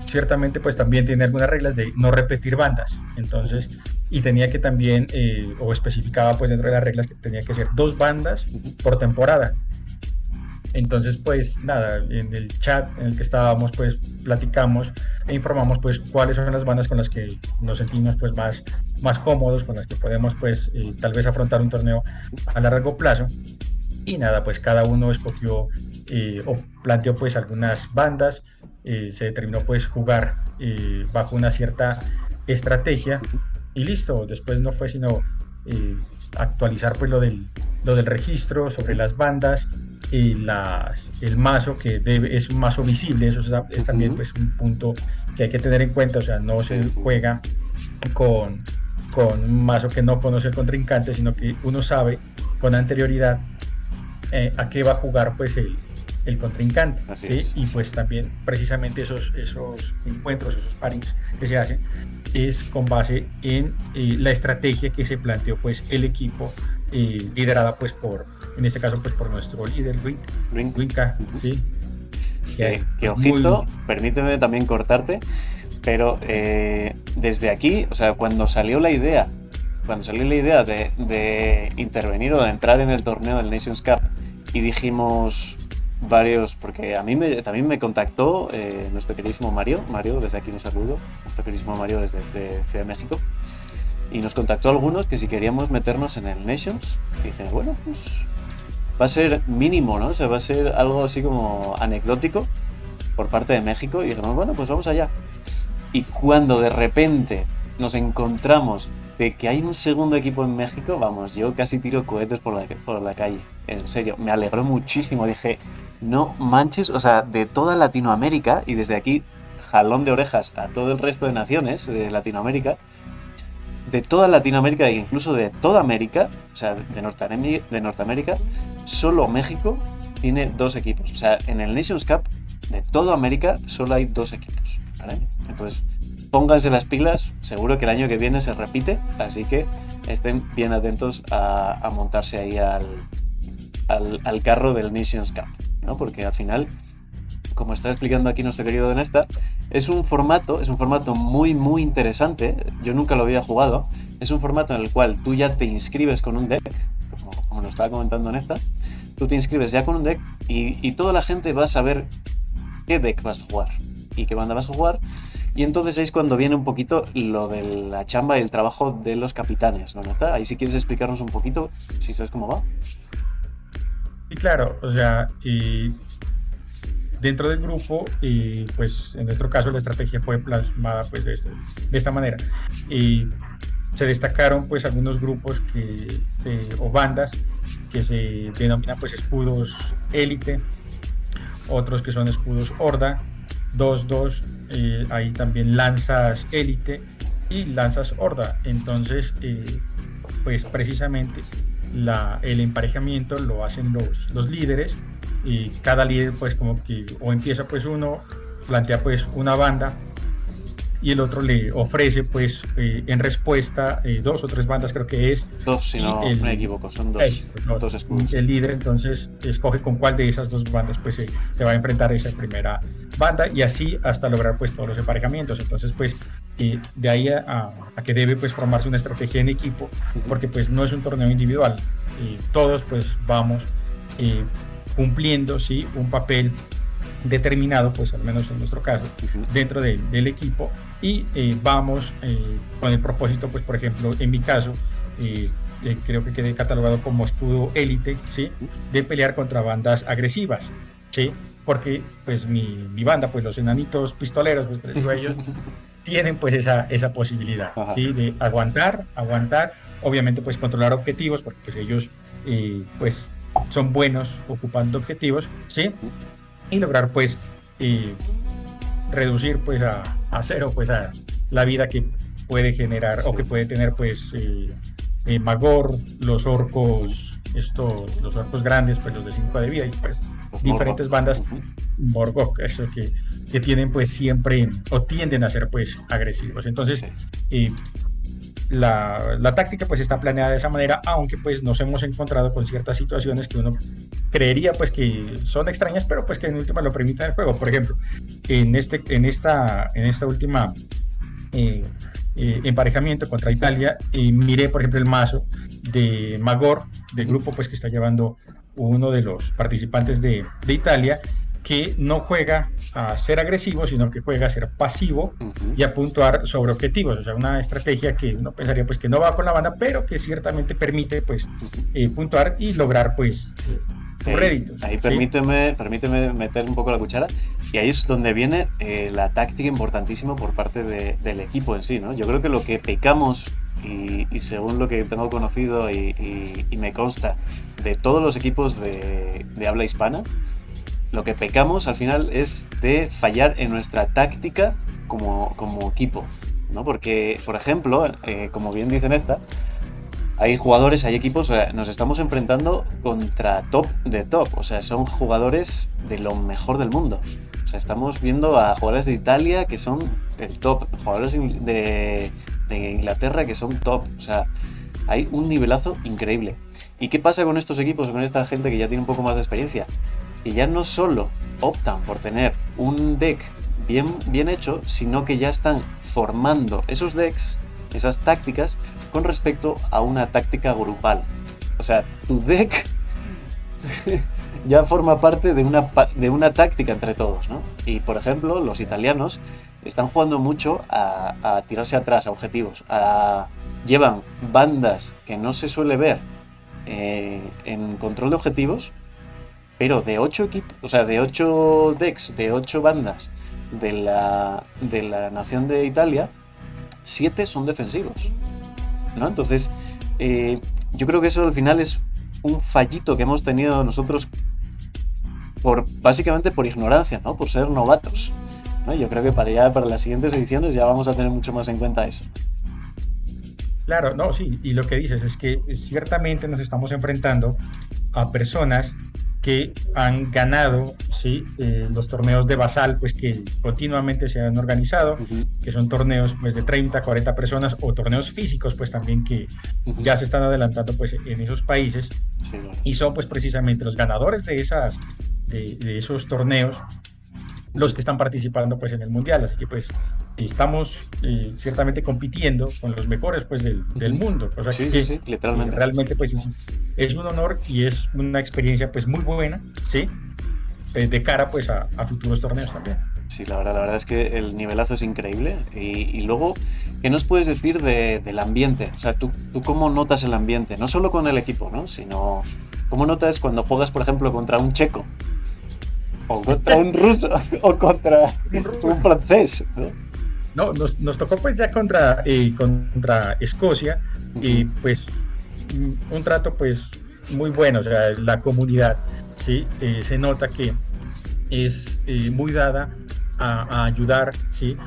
ciertamente pues también tiene algunas reglas de no repetir bandas, entonces, y tenía que también o especificaba pues dentro de las reglas que tenía que ser 2 bandas por temporada. Entonces pues nada, en el chat en el que estábamos pues platicamos e informamos pues cuáles son las bandas con las que nos sentimos pues más cómodos, con las que podemos pues tal vez afrontar un torneo a largo plazo. Y nada, pues cada uno escogió o planteó pues algunas bandas, se determinó pues jugar bajo una cierta estrategia y listo. Después no fue sino actualizar pues lo del registro sobre las bandas y el mazo, que es un mazo visible. Eso es también pues un punto que hay que tener en cuenta. O sea, no se juega con un mazo que no conoce el contrincante, sino que uno sabe con anterioridad a qué va a jugar pues el contrincante, ¿sí? Y pues también precisamente esos encuentros, esos parings que se hacen, es con base en la estrategia que se planteó pues el equipo, liderada pues en este caso pues por nuestro líder Winka, ¿sí? Que ojito, permíteme también cortarte, pero desde aquí, o sea, cuando salió la idea de intervenir o de entrar en el torneo del Nations Cup, y dijimos varios, porque a mí también me contactó nuestro queridísimo Mario, desde aquí un saludo, nuestro queridísimo Mario desde Ciudad de México, y nos contactó algunos que si queríamos meternos en el Nations, y dije, bueno, pues va a ser mínimo, ¿no? O sea, va a ser algo así como anecdótico por parte de México, y dijimos, bueno, pues vamos allá. Y cuando de repente nos encontramos de que hay un segundo equipo en México, vamos, yo casi tiro cohetes por la calle. En serio, me alegró muchísimo. Dije, no manches, o sea, de toda Latinoamérica, y desde aquí, jalón de orejas a todo el resto de naciones de Latinoamérica, de toda Latinoamérica e incluso de toda América, o sea, de Norteamérica, solo México tiene 2 equipos. O sea, en el Nations Cup, de toda América, solo hay 2 equipos, ¿vale? Entonces, pónganse las pilas, seguro que el año que viene se repite, así que estén bien atentos a montarse ahí al carro del Nations Cup, ¿no? Porque al final, como está explicando aquí nuestro querido Donesta, es un formato muy, muy interesante. Yo nunca lo había jugado. Es un formato en el cual tú ya te inscribes con un deck, como nos estaba comentando Donesta. Tú te inscribes ya con un deck y toda la gente va a saber qué deck vas a jugar y qué banda vas a jugar. Y entonces es cuando viene un poquito lo de la chamba y el trabajo de los capitanes, ¿no? ¿Está? Ahí si quieres explicarnos un poquito, si sabes cómo va. Y claro, o sea, dentro del grupo, y pues en nuestro caso la estrategia fue plasmada pues de esta manera. Y se destacaron pues algunos grupos o bandas que se denominan pues escudos élite, otros que son escudos horda, 2-2, hay también lanzas élite y lanzas horda. Entonces, pues precisamente el emparejamiento lo hacen los líderes, y cada líder pues como que o empieza pues uno, plantea pues una banda, y el otro le ofrece pues en respuesta dos o tres bandas creo que es, Dos, si y no me equivoco, son dos escudos. el líder entonces escoge con cuál de esas dos bandas pues se va a enfrentar a esa primera banda, y así hasta lograr pues todos los emparejamientos. Entonces pues de ahí a que debe pues formarse una estrategia en equipo, porque pues no es un torneo individual, todos pues vamos cumpliendo, ¿sí?, un papel determinado, pues al menos en nuestro caso, dentro del equipo, y vamos con el propósito, pues por ejemplo, en mi caso, creo que quedé catalogado como escudo élite, ¿sí?, de pelear contra bandas agresivas, ¿sí?, porque pues mi banda, pues los enanitos pistoleros, pues, ellos tienen pues esa posibilidad, ¿sí?, de aguantar, obviamente pues controlar objetivos, porque pues ellos pues son buenos ocupando objetivos, ¿sí?, y lograr pues reducir pues a cero pues a la vida que puede generar, sí, o que puede tener pues Magor, los orcos, los orcos grandes, pues los de 5 de vida, y pues los diferentes bandas Morgok, eso que tienen pues siempre o tienden a ser pues agresivos. Entonces la táctica pues está planeada de esa manera, aunque pues nos hemos encontrado con ciertas situaciones que uno creería pues que son extrañas, pero pues que en última lo permiten el juego. Por ejemplo, en esta última emparejamiento contra Italia, miré por ejemplo el mazo de Magor, del grupo pues que está llevando uno de los participantes de Italia, que no juega a ser agresivo, sino que juega a ser pasivo y a puntuar sobre objetivos. O sea, una estrategia que uno pensaría pues que no va con la banda, pero que ciertamente permite pues puntuar y lograr pues réditos. Ahí permíteme meter un poco la cuchara, y ahí es donde viene la táctica importantísima por parte del equipo en sí, ¿no? Yo creo que lo que pecamos, y según lo que tengo conocido y me consta de todos los equipos de habla hispana, lo que pecamos al final es de fallar en nuestra táctica como equipo, ¿no? Porque, por ejemplo, como bien dicen hay jugadores, hay equipos, o sea, nos estamos enfrentando contra top de top, o sea, son jugadores de lo mejor del mundo. O sea, estamos viendo a jugadores de Italia que son el top, jugadores de Inglaterra que son top, o sea, hay un nivelazo increíble. ¿Y qué pasa con estos equipos, con esta gente que ya tiene un poco más de experiencia? Que ya no solo optan por tener un deck bien hecho, sino que ya están formando esos decks, esas tácticas, con respecto a una táctica grupal. O sea, tu deck ya forma parte de una táctica entre todos, ¿no? Y, por ejemplo, los italianos están jugando mucho a tirarse atrás, a objetivos. Llevan bandas que no se suele ver en control de objetivos, pero de 8 equipos, o sea, de 8 decks, de 8 bandas de la nación de Italia, 7 son defensivos, ¿no? Entonces, yo creo que eso al final es un fallito que hemos tenido nosotros básicamente por ignorancia, ¿no? Por ser novatos, ¿no? Yo creo que para las siguientes ediciones ya vamos a tener mucho más en cuenta eso. Claro, no, sí, y lo que dices es que ciertamente nos estamos enfrentando a personas que han ganado, ¿sí? Los torneos de Basal, pues que continuamente se han organizado, Ujú, que son torneos pues de 30, 40 personas, o torneos físicos, pues también que ujú. ya se están adelantando pues en esos países, Sí, claro. y son pues precisamente los ganadores de esos torneos los Ujú. que están participando pues en el mundial. Así que pues estamos ciertamente compitiendo con los mejores pues del Ujú. mundo, cosa Sí, sí, que sí, literalmente. realmente pues es un honor y es una experiencia pues muy buena, ¿sí? De cara pues a futuros torneos también. Sí, la verdad es que el nivelazo es increíble. Y luego, ¿qué nos puedes decir del ambiente? O sea, ¿tú cómo notas el ambiente? No solo con el equipo, ¿no? Sino, ¿cómo notas cuando juegas, por ejemplo, contra un checo? O contra un ruso, o contra Un un ruso. francés, ¿no? No, nos tocó pues ya contra Escocia, y Ujú. pues un trato pues muy bueno, o sea, la comunidad, ¿sí? Se nota que es muy dada a ayudar, ¿sí?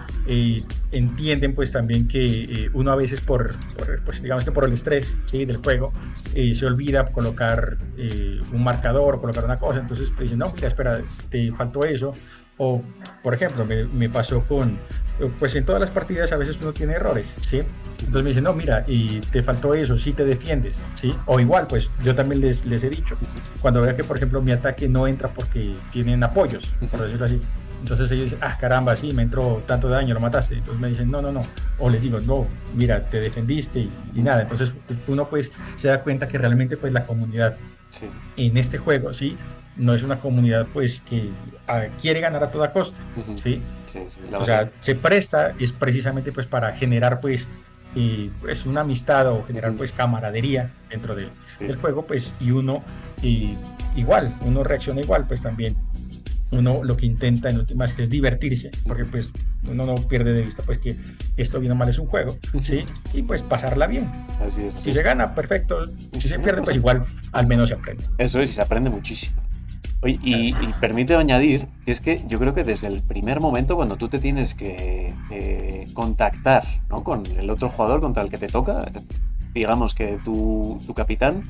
Entienden pues también que uno a veces pues digamos que por el estrés, ¿sí? Del juego, se olvida colocar un marcador, colocar una cosa, entonces te dicen, no, mira, espera, te faltó eso, o por ejemplo, me pasó pues en todas las partidas a veces uno tiene errores, ¿sí? Entonces me dicen, no, mira, y te faltó eso, sí te defiendes, ¿sí? O igual, pues yo también les he dicho, cuando vea que, por ejemplo, mi ataque no entra porque tienen apoyos, por decirlo así. Entonces ellos dicen, ah, caramba, sí, me entró tanto daño, lo mataste. Entonces me dicen, no, no, no. O les digo, no, mira, te defendiste y nada. Entonces uno pues se da cuenta que realmente pues la comunidad Sí, en este juego, ¿sí? No es una comunidad pues que quiere ganar a toda costa, ujú. ¿sí? Sí, sí, la O verdad. sea, se presta es precisamente pues para generar pues una amistad o generar Ujú. pues camaradería dentro Sí, del juego, pues, y uno igual, uno reacciona igual, pues también uno lo que intenta en últimas es divertirse, porque ujú. pues uno no pierde de vista pues que esto bien o mal es un juego, Ujú. ¿sí? Y pues pasarla bien. Así es, así Si se es. gana, perfecto. Y Si si se no, pierde, pues pues igual al menos se aprende. eso es, y se aprende muchísimo. Oye, Así y es. permite añadir que es que yo creo que desde el primer momento, cuando tú te tienes que contactar, ¿no? Con el otro jugador contra el que te toca, digamos que tu capitán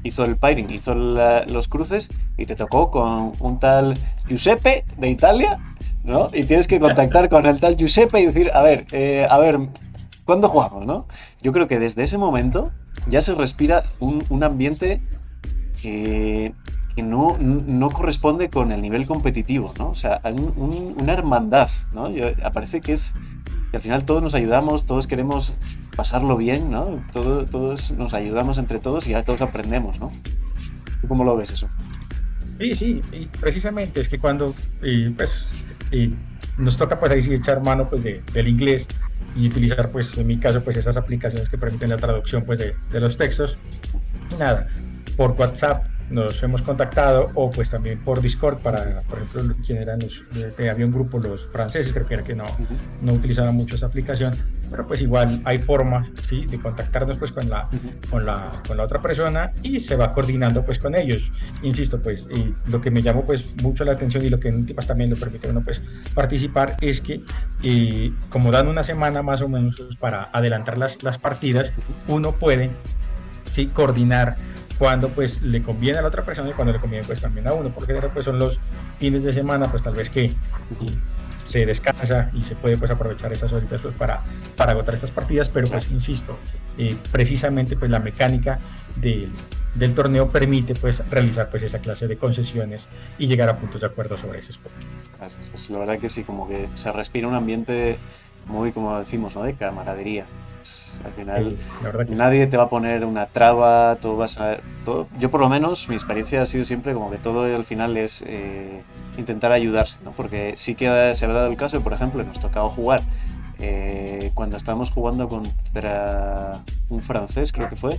hizo el pairing, hizo los cruces y te tocó con un tal Giuseppe de Italia, ¿no? Y tienes que contactar con el tal Giuseppe y decir, a ver, ¿cuándo jugamos, no? Yo creo que desde ese momento ya se respira un ambiente que, que no corresponde con el nivel competitivo, ¿no? O sea, hay una hermandad, ¿no? Parece que es que al final todos nos ayudamos, todos queremos pasarlo bien, ¿no? Todos nos ayudamos entre todos y ya todos aprendemos, ¿no? ¿Tú cómo lo ves eso? Sí, sí, y precisamente es que cuando pues nos toca pues ahí sí echar mano pues del inglés y utilizar pues en mi caso pues esas aplicaciones que permiten la traducción pues de los textos. Y nada, por WhatsApp nos hemos contactado, o pues también por Discord Ujú, para, por ejemplo, quien eran había un grupo, los franceses, creo que era que ujú, no utilizaban mucho esa aplicación, pero pues igual hay formas, ¿sí? De contactarnos pues ujú. con la otra persona, y se va coordinando pues con ellos. Insisto, pues lo que me llamó pues mucho la atención y lo que en últimas también lo permite a uno pues participar es que como dan una semana más o menos para adelantar las partidas, uno puede, ¿sí? Coordinar cuando pues le conviene a la otra persona y cuando le conviene pues también a uno, porque pues son los fines de semana pues tal vez que Ujú. se descansa y se puede pues aprovechar esas horitas pues para agotar estas partidas, pero Claro. pues insisto, precisamente pues la mecánica del torneo permite pues realizar pues esa clase de concesiones y llegar a puntos de acuerdo sobre ese spot. La verdad que sí, como que se respira un ambiente muy, como decimos, ¿no? De camaradería. Al final La verdad que sí. nadie te va a poner una traba, todo vas a... Todo, yo por lo menos, mi experiencia ha sido siempre como que todo al final es intentar ayudarse, ¿no? Porque sí que se ha dado el caso, por ejemplo, nos tocaba jugar cuando estábamos jugando contra un francés, creo que fue,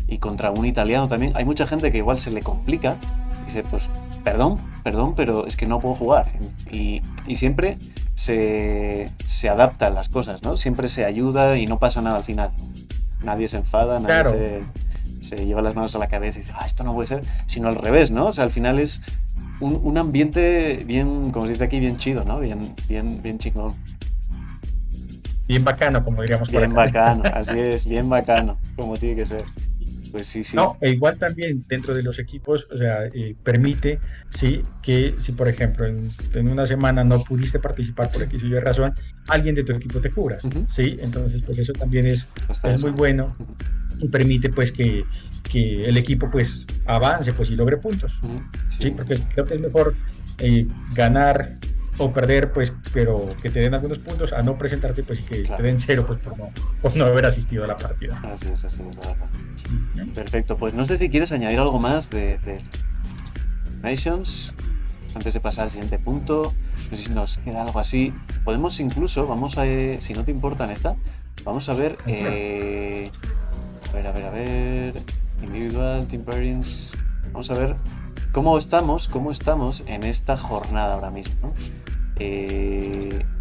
y contra un italiano también. Hay mucha gente que igual se le complica. Dice, pues, perdón, pero es que no puedo jugar. Y siempre se adaptan las cosas, ¿no? Siempre se ayuda y no pasa nada al final. Nadie se enfada, nadie Claro, se lleva las manos a la cabeza y dice, esto no puede ser, sino al revés, ¿no? O sea, al final es un ambiente bien, como se dice aquí, bien chido, ¿no? Bien chingón. bien bacano, como diríamos por Bien acá. bacano, así es, bien bacano, como tiene que ser. Pues sí, sí. No, e igual también dentro de los equipos, o sea, permite, sí, que si por ejemplo en una semana no pudiste participar por X o Y razón, alguien de tu equipo te cubra, Ujú. sí, entonces pues eso también Está es muy eso. bueno Ujú. y permite pues que el equipo pues avance pues y logre puntos, Ujú. Sí. sí, porque creo que es mejor ganar o perder pues, pero que te den algunos puntos a no presentarte pues y que te Claro. den cero pues por no haber asistido a la partida. Así es, la verdad. Ujú. Perfecto. Pues no sé si quieres añadir algo más de Nations antes de pasar al siguiente punto. No sé si nos queda algo así. Podemos incluso, vamos a, si no te importa en esta, vamos a ver, Tranquilo. a ver, individual, team pairings. Vamos a ver cómo estamos en esta jornada ahora mismo, ¿no?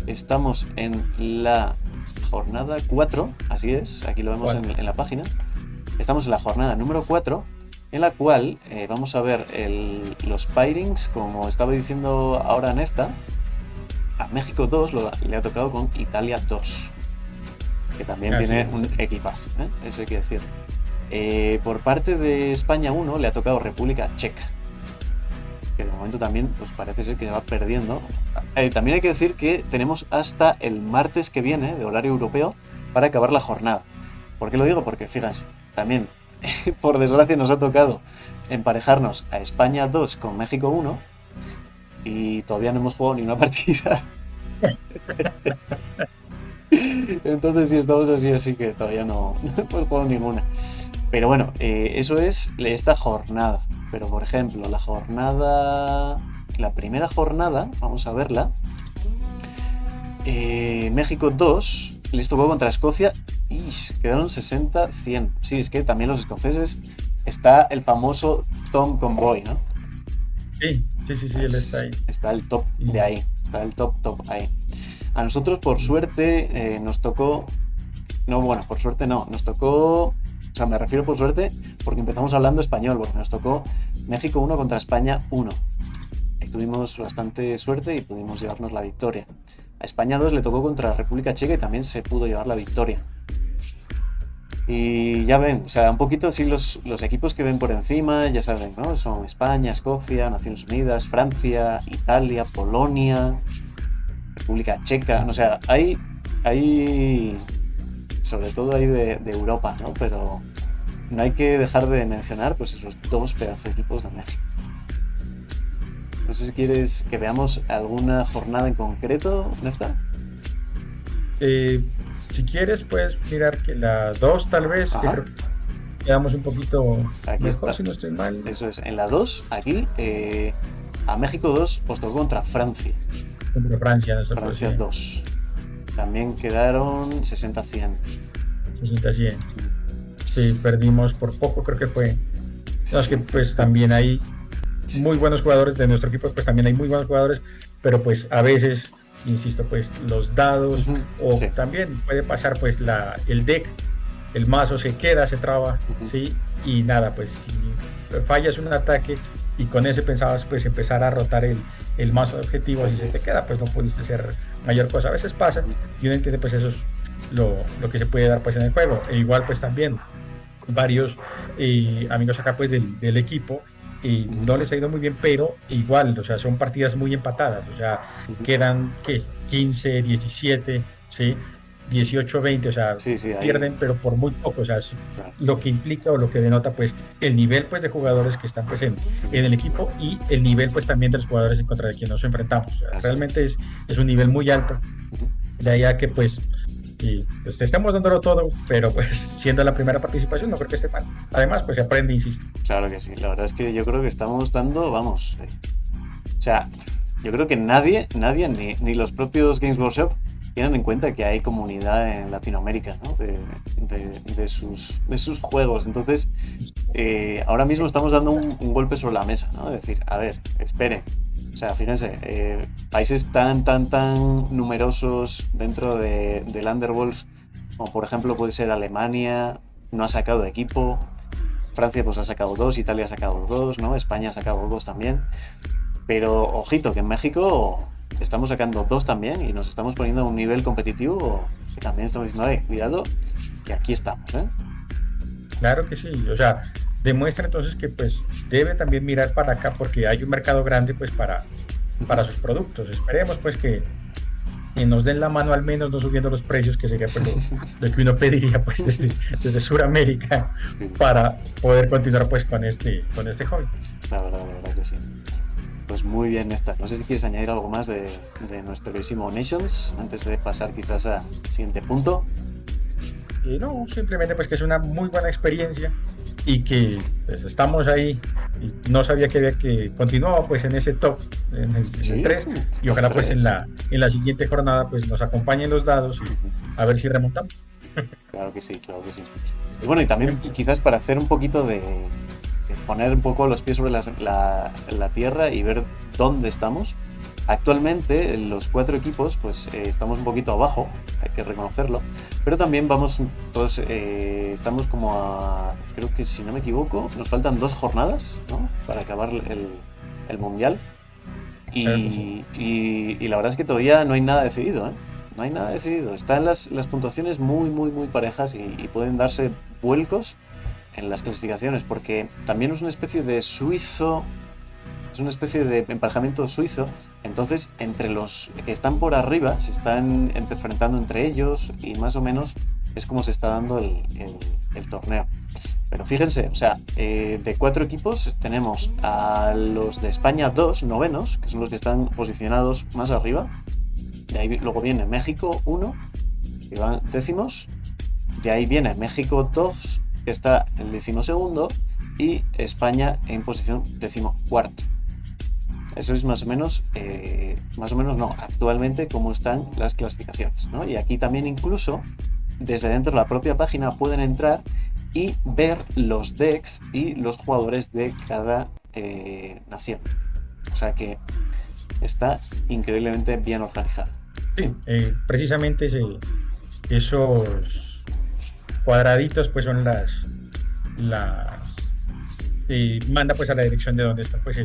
Estamos en la jornada 4, así es, aquí lo vemos Cuatro. en la página. Estamos en la jornada número 4, en la cual vamos a ver los pairings, como estaba diciendo ahora en esta. A México 2 le ha tocado con Italia 2, que también Así tiene es. un equipazo, ¿eh? Eso hay que decir. Por parte de España 1 le ha tocado República Checa, que de momento también pues parece ser que va perdiendo. También hay que decir que tenemos hasta el martes que viene, de horario europeo, para acabar la jornada. ¿Por qué lo digo? Porque fíjense, también, por desgracia, nos ha tocado emparejarnos a España 2 con México 1 y todavía no hemos jugado ni una partida. Entonces, si estamos así que todavía no hemos jugado ninguna. Pero bueno, eso es esta jornada. Pero por ejemplo, la primera jornada, vamos a verla. México 2 les tocó contra Escocia y quedaron 60-100. Sí, es que también los escoceses está el famoso Tom Convoy, ¿no? Sí, sí, sí, sí, él está ahí. Está el top de Y, ahí, está el top ahí. A nosotros, por suerte, nos tocó. No, bueno, por suerte no, nos tocó. O sea, me refiero por suerte porque empezamos hablando español, porque nos tocó México 1 contra España 1. Tuvimos bastante suerte y pudimos llevarnos la victoria. A España 2 le tocó contra República Checa y también se pudo llevar la victoria. Y ya ven, o sea, un poquito así los equipos que ven por encima, ya saben, ¿no? Son España, Escocia, Naciones Unidas, Francia, Italia, Polonia, República Checa. O sea, hay sobre todo hay de Europa, ¿no? Pero no hay que dejar de mencionar pues esos dos pedazos de equipos de México. No sé si quieres que veamos alguna jornada en concreto, ¿Nesta? eh, si quieres, puedes mirar que la 2 tal vez, que Ajá, creo que quedamos un poquito aquí mejor está. si no estoy mal. Eso es, en la 2 aquí, a México 2 os tocó contra Francia. Contra Francia, nosotros Francia sí, 2. También quedaron 60-100. 60-100. Sí, perdimos por poco, creo que fue. No, es Sí, que pues también hay muy buenos jugadores de nuestro equipo, pues también hay muy buenos jugadores, pero pues a veces, insisto, pues los dados o sí. también puede pasar pues el deck, el mazo se queda, se traba, ¿sí? Y nada, pues si fallas un ataque y con ese pensabas pues empezar a rotar el mazo de objetivos y Así se te es. queda, pues no pudiste hacer mayor cosa. A veces pasa y uno entiende pues eso es lo que se puede dar pues en el juego. E igual pues también varios amigos acá pues del equipo y no les ha ido muy bien, pero igual, o sea, son partidas muy empatadas, o sea, quedan, ¿qué? 15, 17, ¿sí? 18-20, o sea, Sí, sí, ahí. pierden, pero por muy poco, o sea, es Claro. lo que implica o lo que denota, pues, el nivel, pues, de jugadores que están, pues, en el equipo y el nivel, pues, también de los jugadores en contra de quien nos enfrentamos. O sea, Así realmente es. es un nivel muy alto, de ahí a que, pues, y pues estamos dándolo todo, pero pues siendo la primera participación no creo que esté mal. Además, pues se aprende, insisto. Claro que sí. La verdad es que yo creo que estamos dando, vamos. O sea, yo creo que nadie, ni los propios Games Workshop tienen en cuenta que hay comunidad en Latinoamérica, ¿no? De sus juegos. Entonces, ahora mismo estamos dando un golpe sobre la mesa, ¿no? Es decir, a ver, esperen. O sea, fíjense, países tan numerosos dentro del Underworlds, como por ejemplo puede ser Alemania, no ha sacado equipo, Francia pues ha sacado 2, Italia ha sacado 2, ¿no? España ha sacado 2 también. Pero ojito, que en México estamos sacando 2 también y nos estamos poniendo a un nivel competitivo que también estamos diciendo, cuidado, que aquí estamos, ¿eh? Claro que sí, o sea, demuestra entonces que pues debe también mirar para acá porque hay un mercado grande pues para sus productos. Esperemos pues que nos den la mano al menos no subiendo los precios, que sería pues lo que uno pediría pues desde Sudamérica Sí, para poder continuar pues con este hobby. la verdad que sí. Pues muy bien, Néstor. No sé si quieres añadir algo más de nuestro queridísimo Nations antes de pasar quizás al siguiente punto. Y no, simplemente pues que es una muy buena experiencia y que pues, estamos ahí y no sabía que había que continuaba pues en ese top, en el Sí, 3 y top ojalá pues 3. en la siguiente jornada pues nos acompañen los dados y a ver si remontamos. Claro que sí, claro que sí. Y bueno, y también quizás para hacer un poquito de poner un poco los pies sobre la tierra y ver dónde estamos. Actualmente, los cuatro equipos, pues estamos un poquito abajo, hay que reconocerlo, pero también vamos todos, estamos como a, creo que si no me equivoco, nos faltan 2 jornadas, ¿no? Para acabar el mundial. Claro que sí. Y la verdad es que todavía no hay nada decidido, ¿eh? No hay nada decidido. Están las puntuaciones muy, muy, muy parejas y pueden darse vuelcos en las clasificaciones, porque también es una especie de suizo, es una especie de emparejamiento suizo. Entonces, entre los que están por arriba, se están enfrentando entre ellos y más o menos es como se está dando el torneo. Pero fíjense, o sea, de 4 equipos tenemos a los de España 2 novenos, que son los que están posicionados más arriba. De ahí luego viene México 1, que van décimos. De ahí viene México 2, que está en 12º, y España en posición 14º. Eso es más o menos no, actualmente cómo están las clasificaciones, ¿no? Y aquí también incluso desde dentro de la propia página pueden entrar y ver los decks y los jugadores de cada nación. O sea que está increíblemente bien organizado. ¿Sí? Sí, precisamente esos cuadraditos pues son las manda pues a la dirección de donde está pues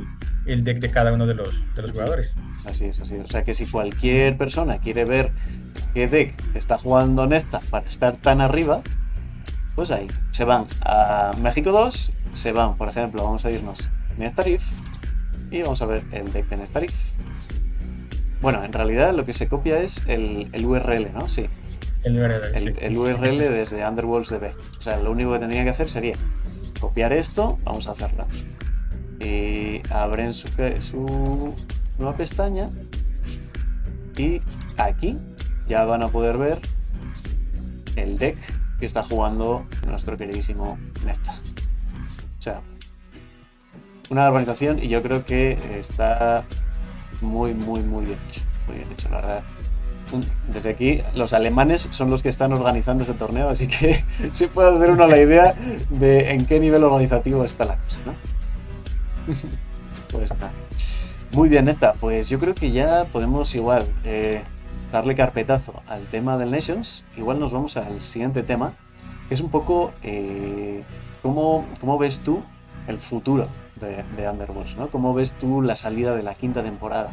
el deck de cada uno de los Ujú. jugadores. Así es, así es. O sea que si cualquier persona quiere ver qué deck está jugando Nesta para estar tan arriba, pues ahí se van a México 2, se van, por ejemplo, vamos a irnos Nestarif y vamos a ver el deck de Nestarif. Bueno, en realidad lo que se copia es el URL, ¿no? Sí, El verdadero, sí. el URL desde Underworlds DB. O sea, lo único que tendría que hacer sería copiar esto, vamos a hacerlo. Y abren su nueva pestaña y aquí ya van a poder ver el deck que está jugando nuestro queridísimo Nesta. O sea, una organización y yo creo que está muy, muy, muy bien hecho. Muy bien hecho, la verdad. Desde aquí, los alemanes son los que están organizando ese torneo, así que se puede hacer uno la idea de en qué nivel organizativo está la cosa, ¿no? Pues nada. Muy bien, Nesta. Pues yo creo que ya podemos igual darle carpetazo al tema del Nations. Igual nos vamos al siguiente tema, que es un poco cómo ves tú el futuro de Underworlds, ¿no? ¿Cómo ves tú la salida de la quinta temporada?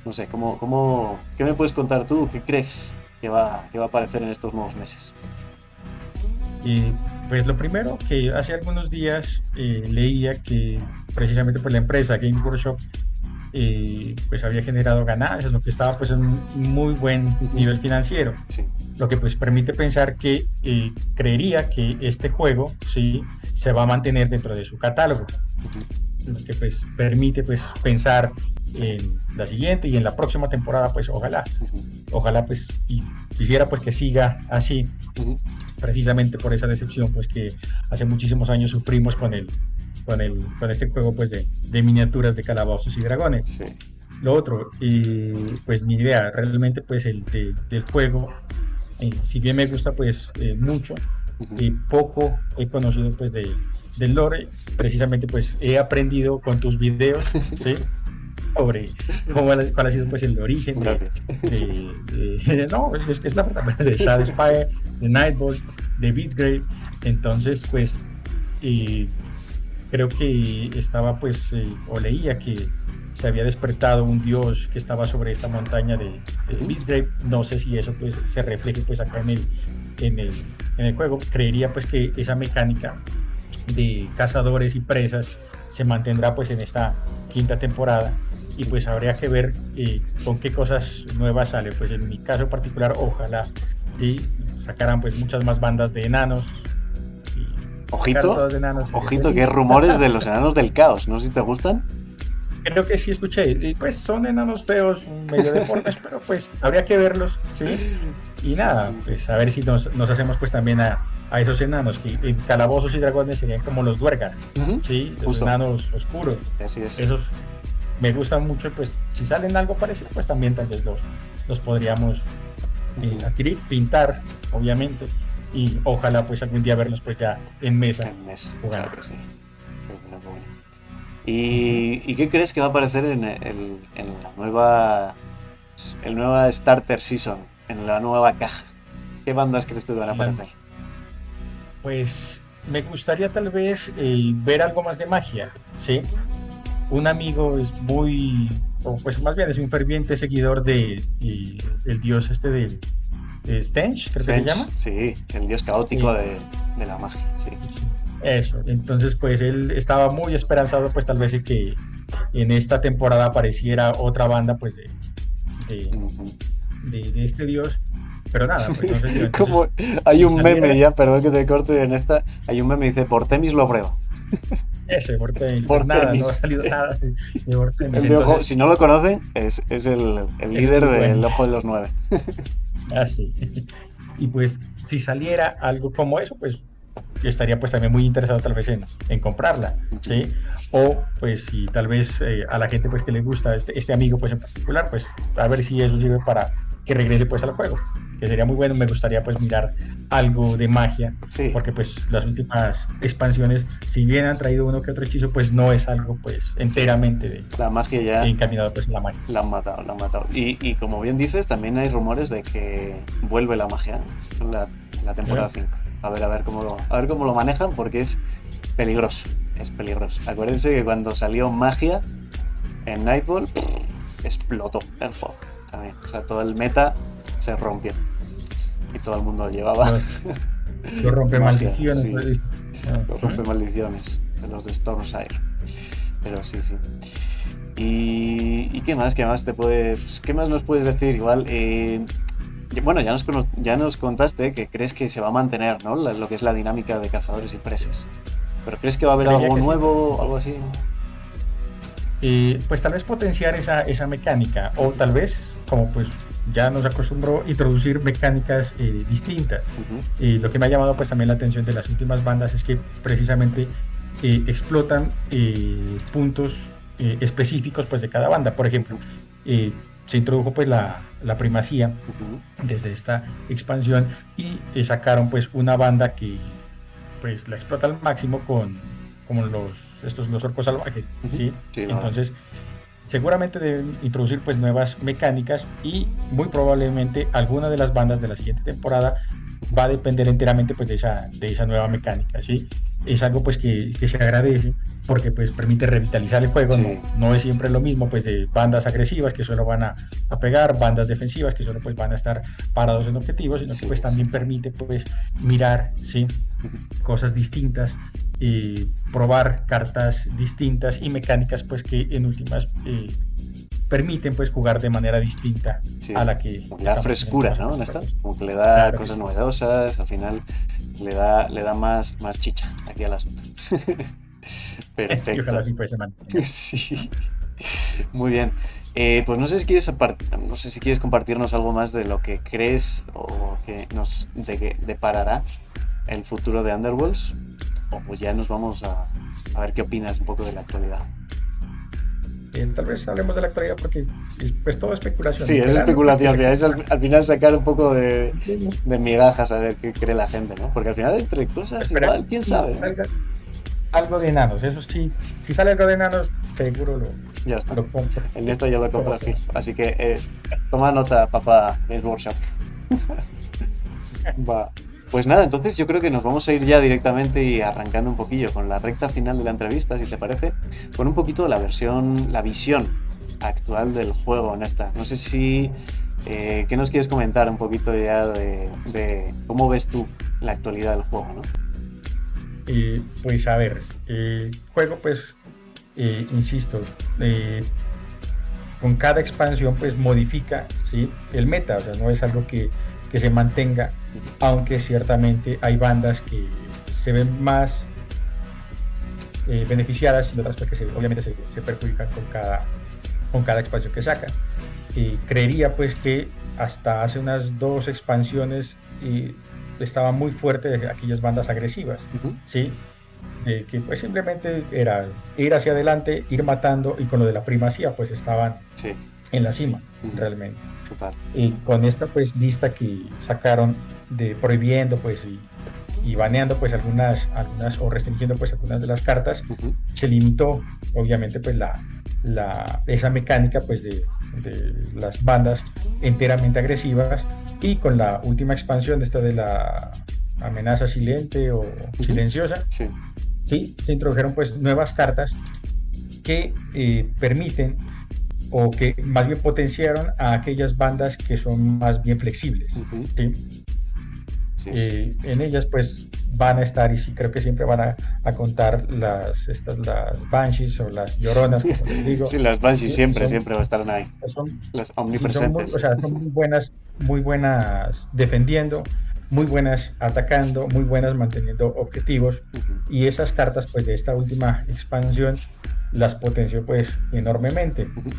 No sé, ¿qué me puedes contar tú? ¿Qué crees que va a aparecer en estos nuevos meses? Y pues lo primero que hace algunos días leía que precisamente pues la empresa Game Workshop pues había generado ganancias, lo que estaba pues en un muy buen nivel financiero, Sí. lo que pues permite pensar que creería que este juego sí se va a mantener dentro de su catálogo, lo que pues permite pues pensar Sí. en la siguiente y en la próxima temporada pues ojalá pues y quisiera pues que siga así precisamente por esa decepción pues que hace muchísimos años sufrimos con este juego pues de miniaturas de calabozos y dragones. Sí. Lo otro, pues ni idea, realmente pues del juego, si bien me gusta pues mucho, poco he conocido pues del lore, precisamente pues he aprendido con tus videos, ¿sí? Sobre cuál ha sido pues el origen Gracias. no, es que es la verdad, de Shadespire, de Nightball, de Beastgrave, entonces pues eh, creo que estaba pues, o leía que se había despertado un dios que estaba sobre esta montaña de Beastgrave. No sé si eso pues se refleje pues acá en el juego, creería pues que esa mecánica de cazadores y presas se mantendrá pues en esta quinta temporada y pues habría que ver con qué cosas nuevas sale. Pues en mi caso particular, ojalá sí, sacaran pues muchas más bandas de enanos. Si sacaran Ojito, todas de enanos sería ojito que hay feliz. rumores de los enanos del caos, no sé si te gustan. Creo que sí escuché, y pues son enanos feos, medio deformes, pero pues habría que verlos, ¿sí? Y Sí, nada, sí, sí. pues a ver si nos hacemos pues también a esos enanos, que en Calabozos y Dragones serían como los Duergar, Ujú, ¿sí? Los justo, enanos oscuros. así es. Esos me gustan mucho, pues si salen algo parecido, pues también tal vez los podríamos Ujú. adquirir, pintar, obviamente, y ojalá pues algún día verlos pues ya en mesa En mes, claro jugando. que sí. Qué bueno. Ujú. ¿Y qué crees que va a aparecer en la nueva, el nueva Starter Season, en la nueva caja? ¿Qué bandas crees tú que van a En la- aparecer? Pues me gustaría tal vez ver algo más de magia, ¿sí? Un amigo es muy, o pues más bien es un ferviente seguidor de el dios este de Stench, creo que se Zench, llama. sí, el dios caótico Eh, de la magia, sí. sí, eso. Entonces, pues él estaba muy esperanzado, pues tal vez de que en esta temporada apareciera otra banda, pues de, Ujú. de este dios, pero nada, pues no se dio. Como Entonces, hay si un meme saliera ya, perdón que te corte en esta, hay un meme que dice, por Temis lo pruebo. ese Vortemis, pues Por nada, no ha Temis. salido nada de Vortemis. El de ojo, Entonces, si no lo conocen, es el ese es líder muy bueno. del Ojo de los Nueve. Así. Y pues si saliera algo como eso, pues yo estaría pues también muy interesado tal vez en comprarla, Ujú. ¿sí? O pues si tal vez a la gente pues que le gusta este amigo pues en particular, pues a ver si eso sirve para que regrese pues al juego, que sería muy bueno. Me gustaría pues mirar algo de magia, Sí, porque pues las últimas expansiones, si bien han traído uno que otro hechizo, pues no es algo pues sí. enteramente La magia ya encaminado pues en la magia. la han matado, la han matado. Y como bien dices, también hay rumores de que vuelve la magia en la temporada ¿Eh? 5. A ver a ver cómo lo manejan porque es peligroso. Es peligroso. Acuérdense que cuando salió magia en Nightfall, explotó el juego también. O sea, todo el meta se rompió. Y todo el mundo llevaba Los, los rompe magia, maldiciones. sí. Los rompe Ujú. maldiciones de los de Stormsire. Pero sí, sí. ¿Y qué más? ¿Qué más te puedes, qué más nos puedes decir? Igual, bueno, ya nos contaste que crees que se va a mantener, ¿no? Lo que es la dinámica de cazadores y presas. ¿Pero crees que va a haber Creería algo que sí. nuevo, algo así? Pues tal vez potenciar esa mecánica o tal vez, como pues ya nos acostumbró, introducir mecánicas distintas. Ujú, Lo que me ha llamado pues también la atención de las últimas bandas es que precisamente explotan puntos específicos pues de cada banda. Por ejemplo, se introdujo pues la primacía ujú. desde esta expansión y sacaron pues una banda que pues la explota al máximo con como los orcos salvajes, Ujú. ¿sí? Sí, la verdad. Entonces, seguramente deben introducir pues nuevas mecánicas y muy probablemente alguna de las bandas de la siguiente temporada va a depender enteramente pues de esa nueva mecánica, ¿sí? Es algo pues que se agradece porque pues permite revitalizar el juego, Sí, no es siempre lo mismo pues de bandas agresivas que solo van a pegar, bandas defensivas que solo pues van a estar parados en objetivos, sino que sí, pues también exacto. permite pues mirar, ¿sí? Ujú. Cosas distintas y probar cartas distintas y mecánicas pues que en últimas permiten pues jugar de manera distinta Sí, a la que como que le da estamos frescura, acostumbrados en ¿no? En otros esta, juegos. como que le da Claro que cosas sí. novedosas, al final le da más chicha aquí al asunto. Y ojalá Perfecto. sí pues se mantenga. Sí. Muy bien. Pues no sé si quieres no sé si quieres compartirnos algo más de lo que crees o que nos de que deparará el futuro de Underworlds. O pues ya nos vamos a ver qué opinas un poco de la actualidad. Tal vez hablemos de la actualidad porque es pues todo especulación, Sí, es esperando pues que especulación, se mira, es cumpla. al final sacar un poco Cumplimos. de migajas a ver qué cree la gente, ¿no? Porque al final entre cosas Esperemos igual, quién que sabe, ¿no? salga algo de enanos, eso sí, si sale algo de enanos, seguro Ya está. lo compro En esto ya lo como compra sea. fijo. Así que toma nota, papá Games Workshop. Va. Pues nada, entonces yo creo que nos vamos a ir ya directamente y arrancando un poquillo con la recta final de la entrevista, si te parece, con un poquito la versión, la visión actual del juego en esta. No sé si ¿Qué nos quieres comentar un poquito ya de cómo ves tú la actualidad del juego, ¿no? Pues a ver, el juego pues, insisto, eh, con cada expansión pues modifica, ¿sí?, el meta, o sea, no es algo que se mantenga, aunque ciertamente hay bandas que se ven más beneficiadas y otras pues que obviamente se perjudican con cada expansión que sacan. Creería pues que hasta hace unas dos expansiones estaba muy fuerte de aquellas bandas agresivas, Ujú. ¿sí? De que pues simplemente era ir hacia adelante, ir matando, y con lo de la primacía pues estaban Sí. en la cima Ujú. realmente. Total. Y con esta pues lista que sacaron de prohibiendo pues y baneando pues algunas o restringiendo pues algunas de las cartas, Ujú. se limitó obviamente pues esa mecánica pues de las bandas enteramente agresivas, y con la última expansión de esta de la amenaza silente o Ujú. silenciosa, Sí. sí, se introdujeron pues nuevas cartas que permiten o que más bien potenciaron a aquellas bandas que son más bien flexibles, Ujú. ¿sí? Sí, sí. En ellas pues van a estar, y sí creo que siempre van a contar las Banshees o las Lloronas, como les digo, Sí, las Banshee ¿sí? siempre, siempre estarán ahí. Son, Las sí, son muy, o omnipresentes. sea, son muy buenas defendiendo, muy buenas atacando, muy buenas manteniendo objetivos, Ujú. y esas cartas pues de esta última expansión las potenció pues enormemente. Ujú.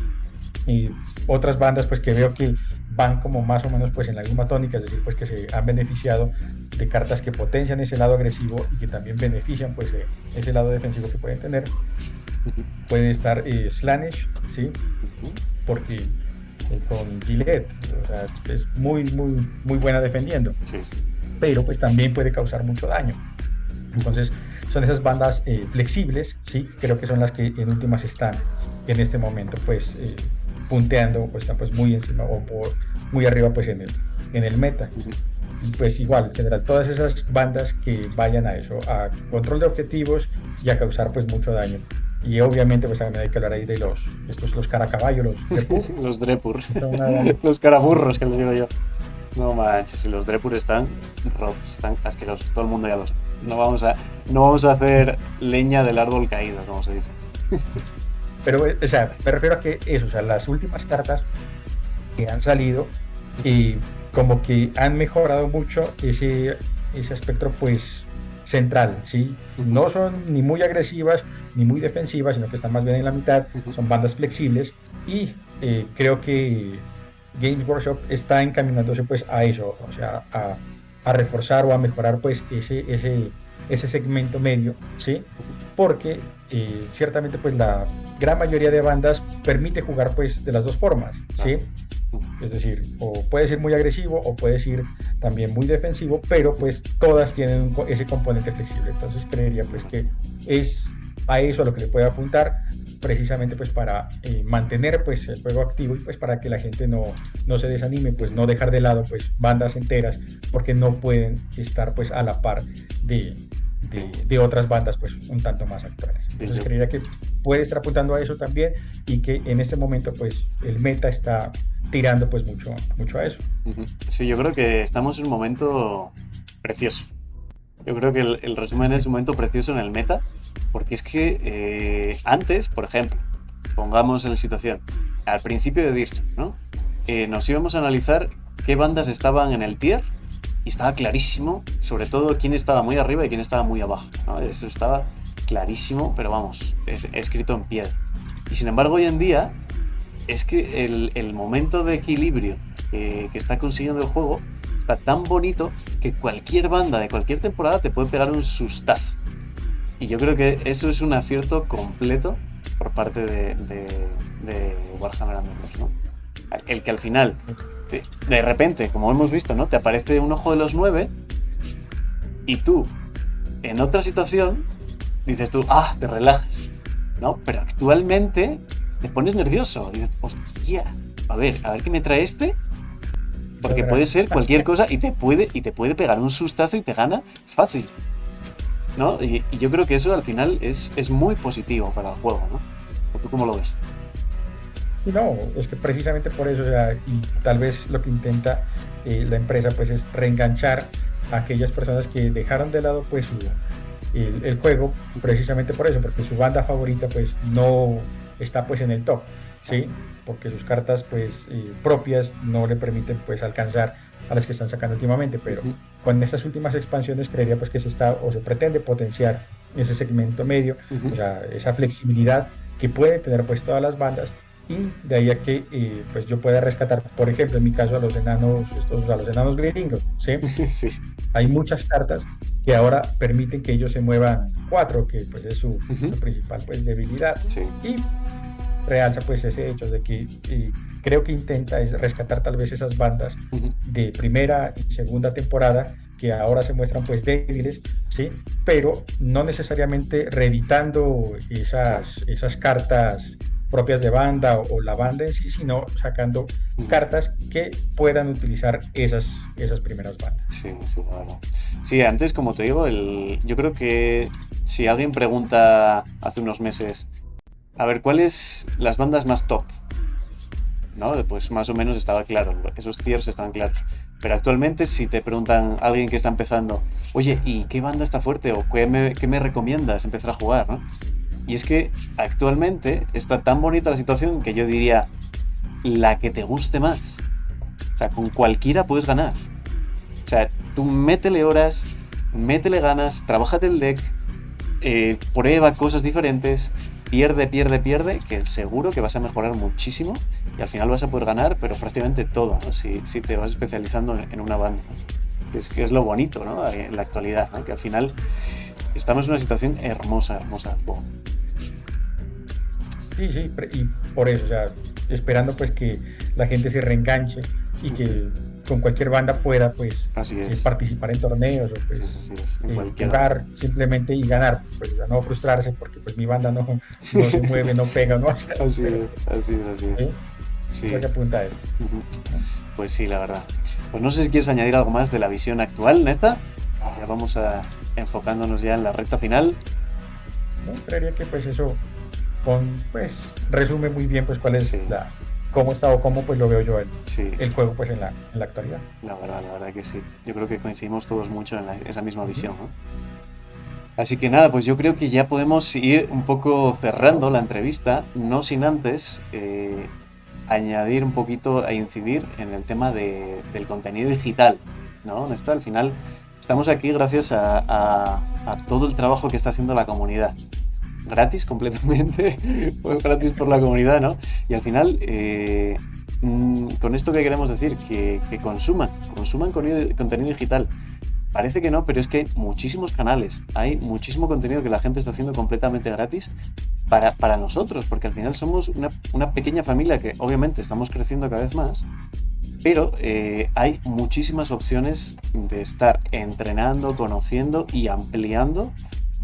Y otras bandas pues que veo que van como más o menos pues en la misma tónica, es decir, pues que se han beneficiado de cartas que potencian ese lado agresivo y que también benefician pues ese lado defensivo que pueden tener. Ujú. Puede estar Slaanesh, ¿sí? Ujú. Porque con Gillette, o sea, es muy buena defendiendo, Sí. pero pues también puede causar mucho daño. Ujú. Entonces, son esas bandas flexibles, sí, creo que son las que en últimas están en este momento, pues, punteando, pues están pues muy encima o muy arriba, pues en el meta. Ujú. Y pues igual, en general, todas esas bandas que vayan a eso, a control de objetivos y a causar pues mucho daño. Y obviamente, pues también hay que hablar ahí de los caracaballos, los Drepur, Los Drepur. que son una banda. Los caraburros que les digo yo. No manches, si los Drepur están están asquerosos. Todo el mundo ya lo sabe. No vamos a hacer leña del árbol caído, como se dice. Pero, o sea, me refiero a que eso, o sea, las últimas cartas que han salido, y como que han mejorado mucho ese aspecto pues central, ¿sí? Ujú. No son ni muy agresivas ni muy defensivas, sino que están más bien en la mitad, Ujú. son bandas flexibles, y creo que Games Workshop está encaminándose pues a eso, o sea, a reforzar o a mejorar pues ese segmento medio, ¿sí? Porque ciertamente pues la gran mayoría de bandas permite jugar pues de las dos formas, Claro. ¿sí? Es decir, o puedes ir muy agresivo o puedes ir también muy defensivo, pero pues todas tienen ese componente flexible. Entonces creería pues que es a eso a lo que le puede apuntar, precisamente pues para mantener pues el juego activo, y pues para que la gente no se desanime, pues no dejar de lado pues bandas enteras, porque no pueden estar pues a la par de, Sí, de otras bandas pues un tanto más actuales. sí, Entonces creería que puede estar apuntando a eso también, y que en este momento pues el meta está tirando pues mucho a eso. ujú. Sí, yo creo que estamos en un momento precioso. Yo creo que el resumen es un momento precioso en el meta, porque es que antes, por ejemplo, pongamos en la situación, al principio de Dirge, ¿no? Nos íbamos a analizar qué bandas estaban en el tier y estaba clarísimo, sobre todo quién estaba muy arriba y quién estaba muy abajo, ¿no? Eso estaba clarísimo, pero vamos, escrito en piedra. Y sin embargo, hoy en día es que el momento de equilibrio que está consiguiendo el juego está tan bonito que cualquier banda de cualquier temporada te puede pegar un sustazo. Y yo creo que eso es un acierto completo por parte de Warhammer Underworlds, ¿no? El que al final, de repente, como hemos visto, ¿no? Te aparece un ojo de los 9 y tú, en otra situación, dices tú, ah, te relajas, ¿no? Pero actualmente te pones nervioso y dices, hostia, a ver qué me trae este, porque puede ser cualquier cosa y te puede pegar un sustazo y te gana fácil, ¿no? Y yo creo que eso al final es muy positivo para el juego, ¿no? ¿O tú cómo lo ves? Y no, es que precisamente por eso, o sea, y tal vez lo que intenta la empresa pues es reenganchar a aquellas personas que dejaron de lado pues el juego precisamente por eso, porque su banda favorita pues no está pues en el top, ¿sí? Porque sus cartas pues propias no le permiten pues alcanzar a las que están sacando últimamente, pero Ujú, con estas últimas expansiones creería pues que se está o se pretende potenciar ese segmento medio, ujú. o sea, esa flexibilidad que puede tener pues todas las bandas y de ahí a que pues yo pueda rescatar, por ejemplo, en mi caso a los enanos, estos, a los enanos gringos, ¿sí? Sí. Hay muchas cartas que ahora permiten que ellos se muevan cuatro, que pues es Ujú, su principal pues debilidad. sí. Y realza pues ese hecho de que creo que intenta es rescatar tal vez esas bandas Ujú, de primera y segunda temporada que ahora se muestran pues débiles, ¿sí? Pero no necesariamente reeditando claro. esas cartas propias de banda o la banda en sí, sino sacando Ujú, cartas que puedan utilizar esas primeras bandas. sí, sí, la verdad. Sí, antes, como te digo, yo creo que si alguien pregunta hace unos meses, a ver, ¿cuáles las bandas más top? ¿No? Pues más o menos estaba claro, esos tiers estaban claros. Pero actualmente, si te preguntan a alguien que está empezando, oye, ¿y qué banda está fuerte? ¿O qué me recomiendas empezar a jugar? ¿No? Y es que actualmente está tan bonita la situación que yo diría la que te guste más. O sea, con cualquiera puedes ganar. O sea, tú métele horas, métele ganas, trabájate el deck, prueba cosas diferentes, pierde, que seguro que vas a mejorar muchísimo y al final vas a poder ganar, pero prácticamente todo, ¿no? Si te vas especializando en una banda. Que es lo bonito, ¿no? En la actualidad, ¿no? Que al final estamos en una situación hermosa, hermosa de juego. Sí, sí, y por eso, o sea, esperando pues que la gente se reenganche y que con cualquier banda pueda pues Así es, participar en torneos o sí, pues así es, en cualquier banda. jugar simplemente y ganar, pues o sea, no frustrarse porque pues mi banda no se mueve, no pega, no hace algo, Así pero es, así es, así es. ¿sí? Es lo Sí, que apunta a él. ujú. ¿No? Pues sí, la verdad. Pues no sé si quieres añadir algo más de la visión actual, Nesta. Ya vamos a enfocándonos ya en la recta final. ¿No? Creería que pues eso pues resume muy bien pues cuál Sí, es cómo está o cómo pues lo veo yo sí, el juego pues en la actualidad. la verdad que sí. Yo creo que coincidimos todos mucho en esa misma Ujú. visión, ¿no? Así que nada, pues yo creo que ya podemos ir un poco cerrando la entrevista, no sin antes añadir un poquito e incidir en el tema del contenido digital, ¿no? Esto al final estamos aquí gracias a todo el trabajo que está haciendo la comunidad. Gratis completamente, fue gratis por la comunidad, ¿no? Y al final, con esto que queremos decir, que consuman contenido digital. Parece que no, pero es que hay muchísimos canales, hay muchísimo contenido que la gente está haciendo completamente gratis para nosotros, porque al final somos una pequeña familia que obviamente estamos creciendo cada vez más, pero hay muchísimas opciones de estar entrenando, conociendo y ampliando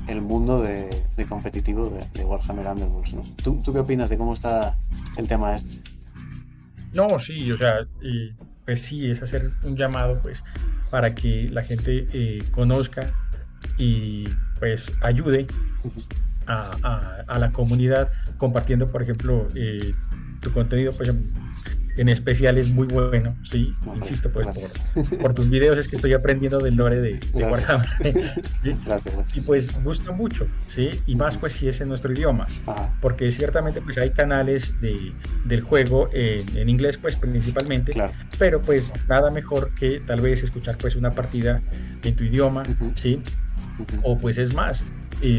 el mundo de competitivo de Warhammer Underworlds, ¿no? ¿Tú qué opinas de cómo está el tema este? No, sí, o sea, pues sí, es hacer un llamado pues para que la gente conozca y pues ayude a la comunidad compartiendo, por ejemplo, tu contenido, pues en especial es muy bueno, sí, Hombre, insisto, pues gracias. por tus videos es que estoy aprendiendo del lore de Gracias. Warhammer, ¿sí? Gracias, Y gracias. pues gusta mucho, ¿sí? Y más pues si es en nuestro idioma, Ajá, porque ciertamente pues hay canales del juego en inglés pues principalmente, claro. pero pues nada mejor que tal vez escuchar pues una partida en tu idioma, Ujú, ¿sí? ujú. O pues es más,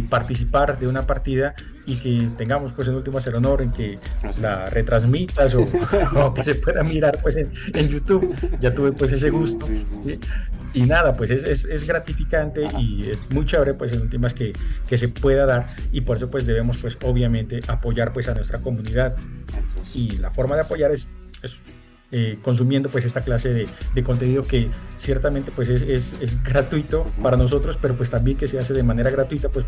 participar de una partida y que tengamos pues el último hacer honor en que Así es. la retransmitas o que se pueda mirar pues en YouTube. Ya tuve pues ese Sí, gusto, sí, sí, ¿sí? sí. Y nada, pues es gratificante Ajá, y es muy chévere pues en últimas que se pueda dar y por eso pues debemos pues obviamente apoyar pues a nuestra comunidad eso es. y la forma de apoyar es, consumiendo pues esta clase de contenido que ciertamente pues es gratuito Ujú, para nosotros, pero pues también que se hace de manera gratuita pues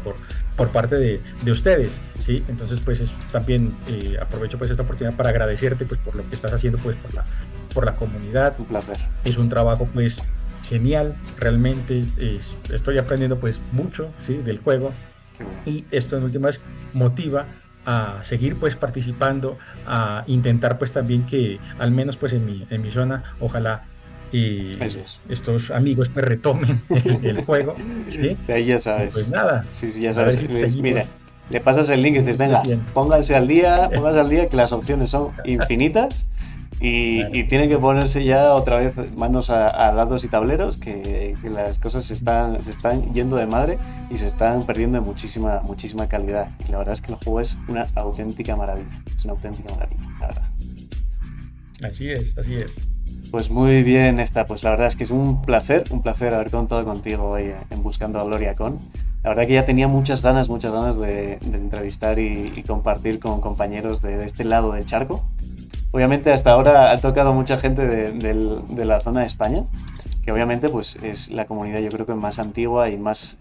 por parte de ustedes, ¿sí? Entonces pues también aprovecho pues esta oportunidad para agradecerte pues por lo que estás haciendo pues por la comunidad. un placer. Es un trabajo pues genial, realmente estoy aprendiendo pues mucho, ¿sí? Del juego Qué bueno. y esto en últimas motiva a seguir pues participando, a intentar pues también que al menos pues en mi zona, ojalá Eso es. estos amigos pues retomen el juego, ¿sí? De ahí ya Y pues sabes. nada, Sí, sí, ya a ver sabes. si Mira, seguimos, le pasas el link y dices, seguimos venga, creciendo. pónganse al día que las opciones son infinitas Claro y que tienen que sí. ponerse ya otra vez manos a dados y tableros, que las cosas se están yendo de madre y se están perdiendo de muchísima, muchísima calidad. Y la verdad es que el juego es una auténtica maravilla. Es una auténtica maravilla, la verdad. Así es, así es. Pues muy bien, pues la verdad es que es un placer haber contado contigo hoy en Buscando a Gloria Con. La verdad que ya tenía muchas ganas de entrevistar y compartir con compañeros de este lado del charco. Obviamente hasta ahora ha tocado mucha gente de la zona de España, que obviamente pues es la comunidad yo creo que más antigua y más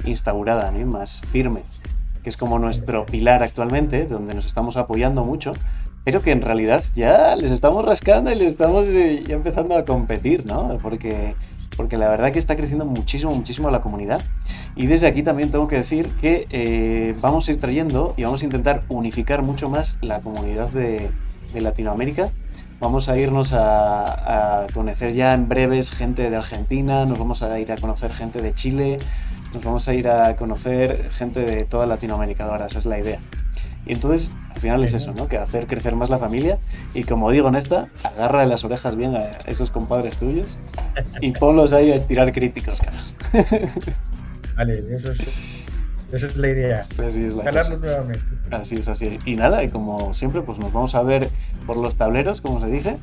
instaurada, ¿no? Y más firme, que es como nuestro pilar actualmente, donde nos estamos apoyando mucho, pero que en realidad ya les estamos rascando y les estamos ya empezando a competir, ¿no? Porque la verdad que está creciendo muchísimo, muchísimo la comunidad. Y desde aquí también tengo que decir que vamos a ir trayendo y vamos a intentar unificar mucho más la comunidad de Latinoamérica. Vamos a irnos a conocer ya en breves gente de Argentina, nos vamos a ir a conocer gente de Chile, nos vamos a ir a conocer gente de toda Latinoamérica, ahora esa es la idea. Y entonces, al final es eso, Genial. ¿no? Que hacer crecer más la familia. Y como digo en esta, agarra de las orejas bien a esos compadres tuyos y ponlos ahí a tirar críticos, carajo. Vale, esa es la idea. Así es la cosa. Jalarlos nuevamente. Así es, así es. Y nada, y como siempre, pues nos vamos a ver por los tableros, como se dice.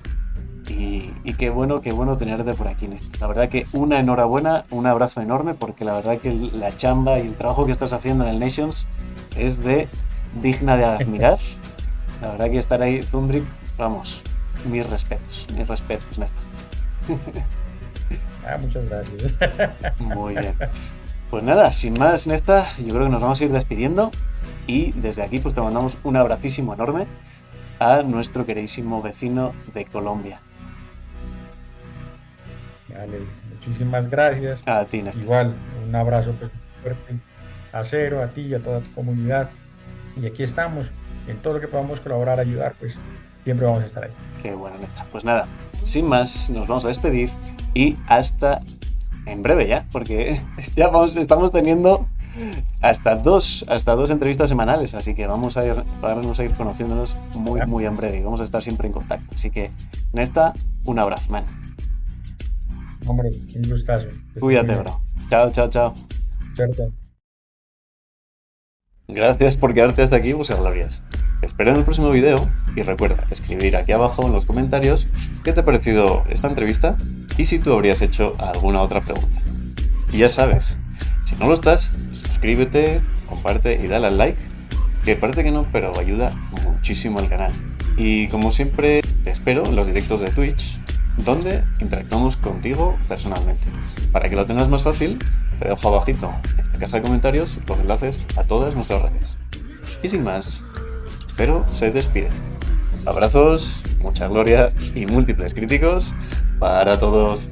Y qué bueno tenerte por aquí, Néstor. La verdad que una enhorabuena, un abrazo enorme, porque la verdad que la chamba y el trabajo que estás haciendo en el Nations es digna de admirar. La verdad que estar ahí, Zundrick, vamos, mis respetos, Néstor. Muchas gracias. Muy bien. Pues nada, sin más, Néstor, yo creo que nos vamos a ir despidiendo y desde aquí pues te mandamos un abracísimo enorme a nuestro queridísimo vecino de Colombia. Vale, muchísimas gracias. A ti, Néstor. Igual, un abrazo pues, fuerte a Cero, a ti y a toda tu comunidad. Y aquí estamos, en todo lo que podamos colaborar, ayudar, pues siempre vamos a estar ahí. Qué bueno, Néstor. Pues nada, sin más, nos vamos a despedir y hasta en breve ya, porque ya estamos teniendo hasta dos entrevistas semanales, así que vamos a ir conociéndonos muy, muy en breve y vamos a estar siempre en contacto. Así que, Néstor, un abrazo, man. Hombre, un gustazo. Cuídate, bro. Chao, chao, chao. Cierto. Gracias por quedarte hasta aquí, Buscar Glorias. Te espero en el próximo video y recuerda escribir aquí abajo en los comentarios qué te ha parecido esta entrevista y si tú habrías hecho alguna otra pregunta. Y ya sabes, si no lo estás, suscríbete, comparte y dale al like, que parece que no, pero ayuda muchísimo al canal. Y como siempre, te espero en los directos de Twitch, donde interactuamos contigo personalmente. Para que lo tengas más fácil, te dejo abajito en la caja de comentarios los enlaces a todas nuestras redes. Y sin más, Cero se despide. Abrazos, mucha gloria y múltiples críticos para todos.